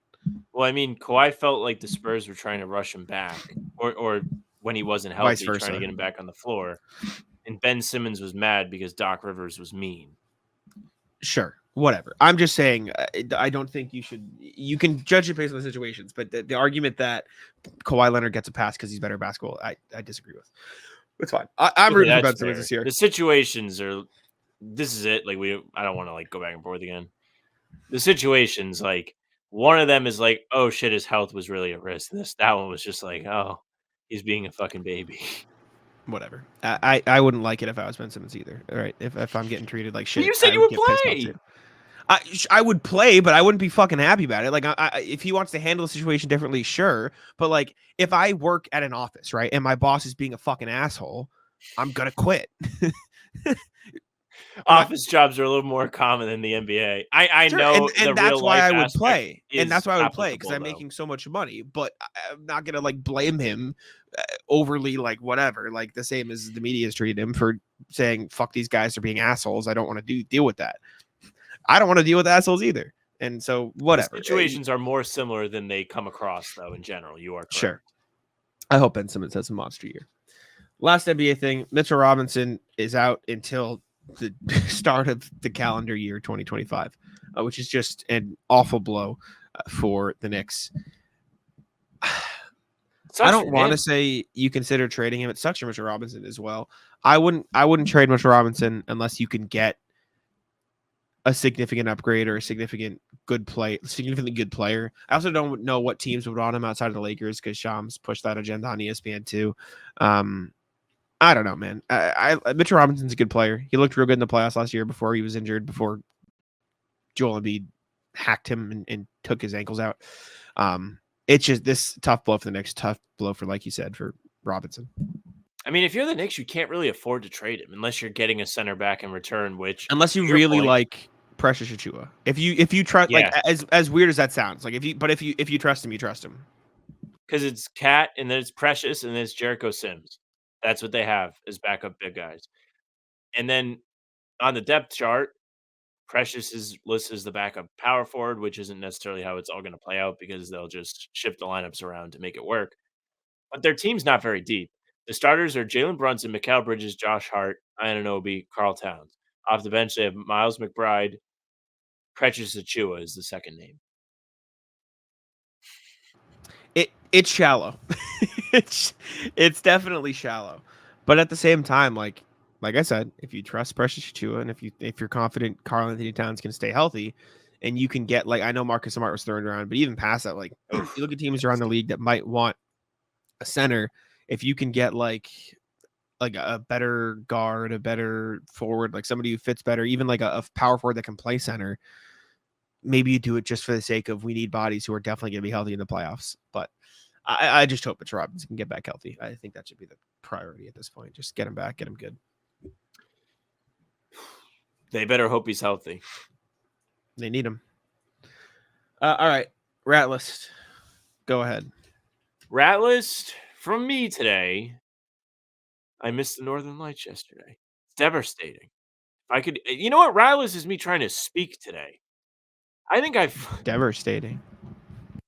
Speaker 3: Well, I mean, Kawhi felt like the Spurs were trying to rush him back, or when he wasn't
Speaker 2: Vice
Speaker 3: healthy, trying to
Speaker 2: versa.
Speaker 3: get him back on the floor. And Ben Simmons was mad because Doc Rivers was mean.
Speaker 2: Sure, whatever. I'm just saying, I don't think you can judge it based on the situations, but the argument that Kawhi Leonard gets a pass because he's better at basketball, I disagree with. It's fine. I'm
Speaker 3: Okay,
Speaker 2: rooting for
Speaker 3: that's
Speaker 2: Ben Simmons
Speaker 3: fair.
Speaker 2: this year.
Speaker 3: The situations are. This is it. Like I don't want to like go back and forth again. The situations, like one of them is like, oh shit, his health was really at risk. That one was just like, oh, he's being a fucking baby.
Speaker 2: Whatever. I wouldn't like it if I was Ben Simmons either. All right, if I'm getting treated like shit,
Speaker 3: You said
Speaker 2: I
Speaker 3: you
Speaker 2: would
Speaker 3: would
Speaker 2: get pissed off
Speaker 3: play.
Speaker 2: too. I would play, but I wouldn't be fucking happy about it. Like, if he wants to handle the situation differently, sure. But like, if I work at an office, right, and my boss is being a fucking asshole, I'm gonna quit.
Speaker 3: Office jobs are a little more common than the NBA. I
Speaker 2: Sure,
Speaker 3: know
Speaker 2: and
Speaker 3: the
Speaker 2: that's
Speaker 3: real
Speaker 2: why
Speaker 3: life
Speaker 2: I would
Speaker 3: aspect
Speaker 2: play, and
Speaker 3: is
Speaker 2: that's why I would play, because
Speaker 3: applicable,
Speaker 2: I'm
Speaker 3: though.
Speaker 2: making so much money. But I'm not gonna like blame him overly, like whatever, like the same as the media has treated him for saying fuck these guys are being assholes. I don't want to deal with that. I don't want to deal with assholes either, and so whatever.
Speaker 3: The situations are more similar than they come across, though. In general, you are correct.
Speaker 2: Sure. I hope Ben Simmons has a monster year. Last NBA thing: Mitchell Robinson is out until the start of the calendar year 2025, which is just an awful blow for the Knicks. I don't want to say you consider trading him. It sucks for Mitchell Robinson as well. I wouldn't trade Mitchell Robinson unless you can get a significant upgrade or a significantly good player. I also don't know what teams would want him outside of the Lakers, because Shams pushed that agenda on ESPN too. I don't know, man. Mitchell Robinson's a good player. He looked real good in the playoffs last year before he was injured, before Joel Embiid hacked him and took his ankles out. It's just this tough blow for the Knicks, tough blow for, like you said, for Robinson.
Speaker 3: I mean, if you're the Knicks, you can't really afford to trade him unless you're getting a center back in return, which,
Speaker 2: unless you really like Precious Achiuwa. If you trust, like, as weird as that sounds, like if you trust him, you trust him.
Speaker 3: Because it's Cat and then it's Precious and then it's Jericho Sims. That's what they have as backup big guys. And then on the depth chart, Precious is listed as the backup power forward, which isn't necessarily how it's all going to play out, because they'll just shift the lineups around to make it work. But their team's not very deep. The starters are Jalen Brunson, Mikal Bridges, Josh Hart, Anunoby, Karl Towns. Off the bench, they have Miles McBride. Precious Achiuwa is the second name.
Speaker 2: It's shallow. it's definitely shallow, but at the same time, like I said, if you trust Precious Achiuwa and if you're confident Karl Anthony Towns can stay healthy, and you can get, like, I know Marcus Smart was thrown around, but even past that, like, you look at teams around the league that might want a center. If you can get like a better guard, a better forward, like somebody who fits better, even like a power forward that can play center, maybe you do it just for the sake of we need bodies who are definitely going to be healthy in the playoffs. But I just hope Mitch Robinson can get back healthy. I think that should be the priority at this point. Just get him back, get him good.
Speaker 3: They better hope he's healthy.
Speaker 2: They need him. All right, rat list. Go ahead.
Speaker 3: Rat list from me today. I missed the Northern Lights yesterday. It's devastating. If I could, you know what? Rat list is me trying to speak today. I think I've.
Speaker 2: Devastating.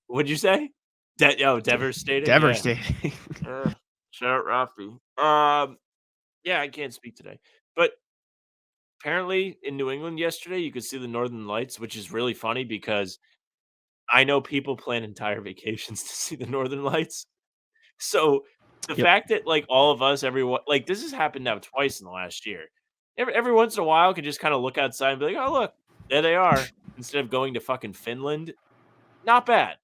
Speaker 3: What'd you say? Devastating.
Speaker 2: Devastating.
Speaker 3: Yeah. Shout out Rafi. Yeah, I can't speak today. But apparently in New England yesterday, you could see the Northern Lights, which is really funny because I know people plan entire vacations to see the Northern Lights. So the
Speaker 2: Yep.
Speaker 3: fact that like all of us, everyone, like this has happened now twice in the last year. Every once in a while, can just kind of look outside and be like, "Oh, look, there they are," instead of going to fucking Finland. Not bad.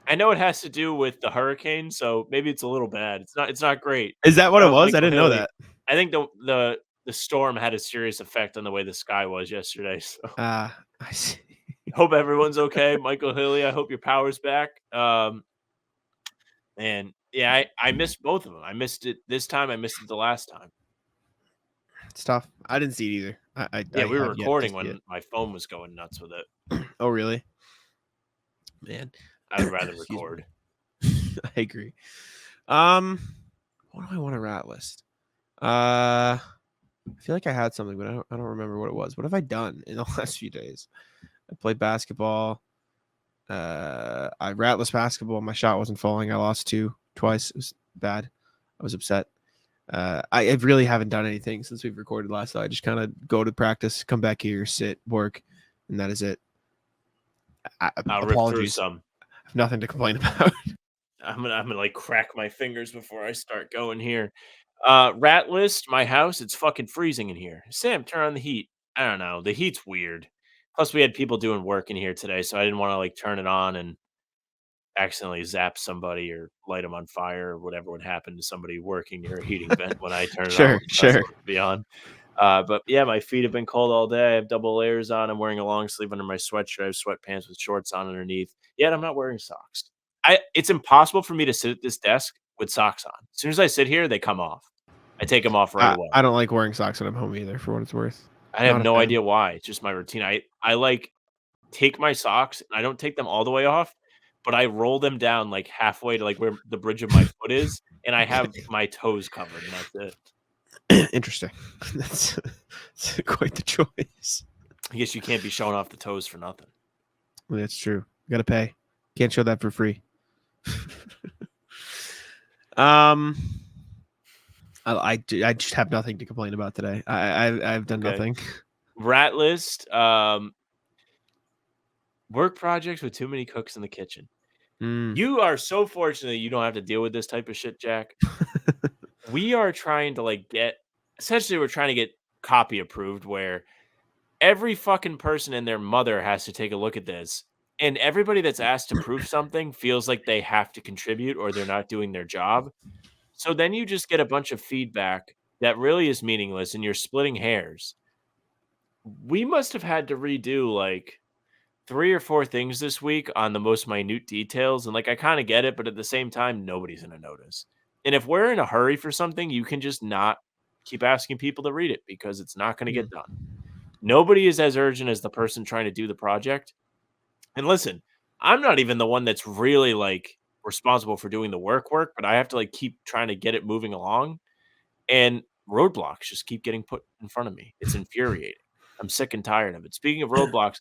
Speaker 3: I know it has to do with the hurricane, so maybe it's a little bad. It's not great.
Speaker 2: Is that what it was? I
Speaker 3: Michael
Speaker 2: didn't know
Speaker 3: Haley,
Speaker 2: that.
Speaker 3: I think the storm had a serious effect on the way the sky was yesterday. So
Speaker 2: I see.
Speaker 3: hope everyone's okay. Michael Haley, I hope your power's back. And yeah, I missed both of them. I missed it this time. I missed it the last time.
Speaker 2: It's tough. I didn't see it either.
Speaker 3: Yeah, we were
Speaker 2: have yet to
Speaker 3: recording
Speaker 2: see
Speaker 3: when
Speaker 2: it.
Speaker 3: my phone was going nuts with it.
Speaker 2: Oh, really? Man,
Speaker 3: I would rather
Speaker 2: Excuse me.
Speaker 3: record.
Speaker 2: I agree. What do I want to rat list? I feel like I had something, but I don't remember what it was. What have I done in the last few days? I played basketball. I rat list basketball. My shot wasn't falling. I lost twice. It was bad. I was upset. I really haven't done anything since we've recorded last. So I just kind of go to practice, come back here, sit, work, and that is it.
Speaker 3: I'll rip through
Speaker 2: Apologies.
Speaker 3: some.
Speaker 2: I have nothing to complain about.
Speaker 3: I'm gonna like crack my fingers before I start going here. Rat list, my house, it's fucking freezing in here. Sam, turn on the heat. I don't know. The heat's weird. Plus, we had people doing work in here today, so I didn't want to like turn it on and accidentally zap somebody or light them on fire or whatever would happen to somebody working near a heating vent when I turn it on.
Speaker 2: Sure,
Speaker 3: Which is not
Speaker 2: sure.
Speaker 3: supposed to be on. But yeah, my feet have been cold all day. I have double layers on. I'm wearing a long sleeve under my sweatshirt. I have sweatpants with shorts on underneath. Yet I'm not wearing socks. It's impossible for me to sit at this desk with socks on. As soon as I sit here, they come off. I take them off right away.
Speaker 2: I don't like wearing socks when I'm home either, for what it's worth.
Speaker 3: I have
Speaker 2: Not a
Speaker 3: no
Speaker 2: fan.
Speaker 3: idea why. It's just my routine. I like take my socks and I don't take them all the way off, but I roll them down like halfway to like where the bridge of my foot is, and I have my toes covered, and that's it.
Speaker 2: Interesting. That's quite the choice.
Speaker 3: I guess you can't be showing off the toes for nothing.
Speaker 2: Well, that's true. You gotta pay. Can't show that for free. I just have nothing to complain about today. I've done nothing.
Speaker 3: Rat list. Work projects with too many cooks in the kitchen. You are so fortunate you don't have to deal with this type of shit, Jack. We are trying to we're trying to get copy approved where every fucking person and their mother has to take a look at this. And everybody that's asked to prove something feels like they have to contribute or they're not doing their job. So then you just get a bunch of feedback that really is meaningless and you're splitting hairs. We must have had to redo like 3 or 4 things this week on the most minute details. And like, I kind of get it, but at the same time, nobody's going to notice. And if we're in a hurry for something, you can just not keep asking people to read it because it's not going to get done. Nobody is as urgent as the person trying to do the project. And listen, I'm not even the one that's really like responsible for doing the work, but I have to like keep trying to get it moving along. And roadblocks just keep getting put in front of me. It's infuriating. I'm sick and tired of it. Speaking of roadblocks,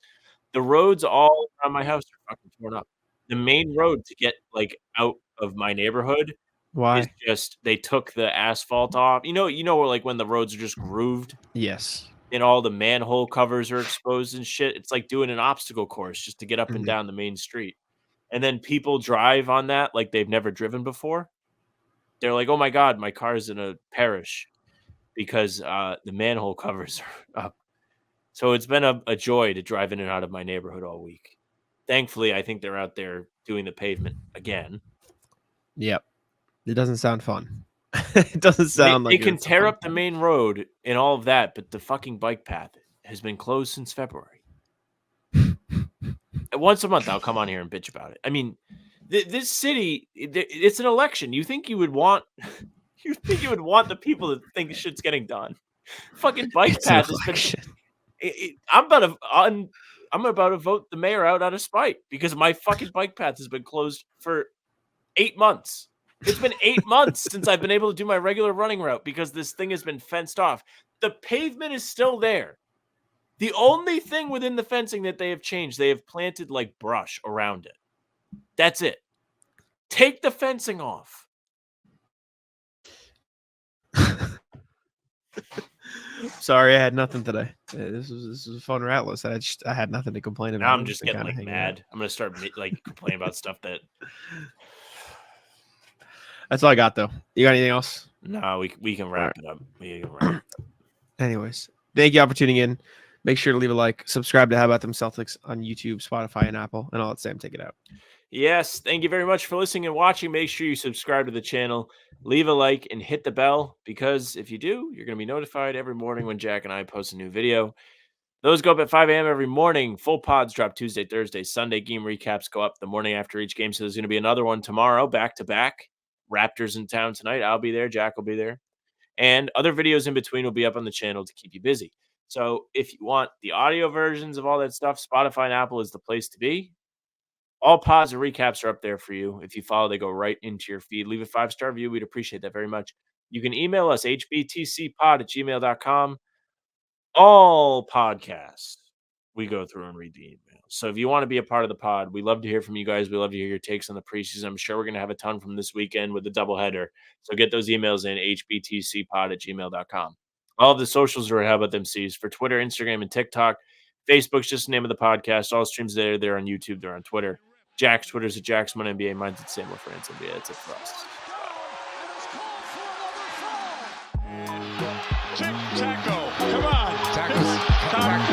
Speaker 3: the roads all around my house are fucking torn up. The main road to get like out of my neighborhood
Speaker 2: Why?
Speaker 3: is just they took the asphalt off. You know, where like when the roads are just grooved.
Speaker 2: Yes.
Speaker 3: And all the manhole covers are exposed and shit. It's like doing an obstacle course just to get up and down the main street. And then people drive on that like they've never driven before. They're like, "Oh my god, my car's gonna perish because the manhole covers are up." So it's been a joy to drive in and out of my neighborhood all week. Thankfully, I think they're out there doing the pavement again.
Speaker 2: Yep. It doesn't sound fun. It doesn't
Speaker 3: They
Speaker 2: sound like
Speaker 3: can
Speaker 2: it's a
Speaker 3: tear
Speaker 2: fun
Speaker 3: up the
Speaker 2: time.
Speaker 3: main road and all of that, but the fucking bike path has been closed since February. Once a month, I'll come on here and bitch about it. I mean, this city, it's an election. You think you would want the people to think shit's getting done? Fucking bike
Speaker 2: It's an
Speaker 3: path has been.
Speaker 2: election.
Speaker 3: I'm about to vote the mayor out of spite because my fucking bike path has been closed for 8 months. It's been 8 months since I've been able to do my regular running route because this thing has been fenced off. The pavement is still there. The only thing within the fencing that they have changed, they have planted like brush around it. That's it. Take the fencing off.
Speaker 2: Sorry, I had nothing today. This was fun ratless. I had nothing to complain about.
Speaker 3: Now I'm just
Speaker 2: been
Speaker 3: getting
Speaker 2: kinda
Speaker 3: like
Speaker 2: hanging
Speaker 3: mad.
Speaker 2: out.
Speaker 3: I'm gonna start like complaining about stuff that.
Speaker 2: That's all I got though. You got anything else?
Speaker 3: No, we can wrap it up. We can wrap it up.
Speaker 2: Anyways, thank you all for tuning in. Make sure to leave a like, subscribe to How About Them Celtics on YouTube, Spotify, and Apple, and I'll let Sam take it out.
Speaker 3: Yes, thank you very much for listening and watching. Make sure you subscribe to the channel, leave a like, and hit the bell because if you do, you're going to be notified every morning when Jack and I post a new video. Those go up at 5 a.m. every morning. Full pods drop Tuesday, Thursday, Sunday. Game recaps go up the morning after each game. So there's going to be another one tomorrow, back to back. Raptors in town tonight. I'll be there. Jack will be there. And other videos in between will be up on the channel to keep you busy. So if you want the audio versions of all that stuff, Spotify and Apple is the place to be. All pods and recaps are up there for you. If you follow, they go right into your feed. Leave a 5-star review. We'd appreciate that very much. You can email us, hbtcpod@gmail.com. All podcasts, we go through and read the emails. So if you want to be a part of the pod, we love to hear from you guys. We love to hear your takes on the preseason. I'm sure we're going to have a ton from this weekend with the doubleheader. So get those emails in, hbtcpod@gmail.com. All of the socials are at How About Them C's for Twitter, Instagram, and TikTok. Facebook's just the name of the podcast. All streams there. They're on YouTube. They're on Twitter. Jack's Twitter's at Jacksmon NBA. Mine's at Samuel France NBA. That's it for us.
Speaker 1: Taco, come on.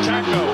Speaker 1: Taco.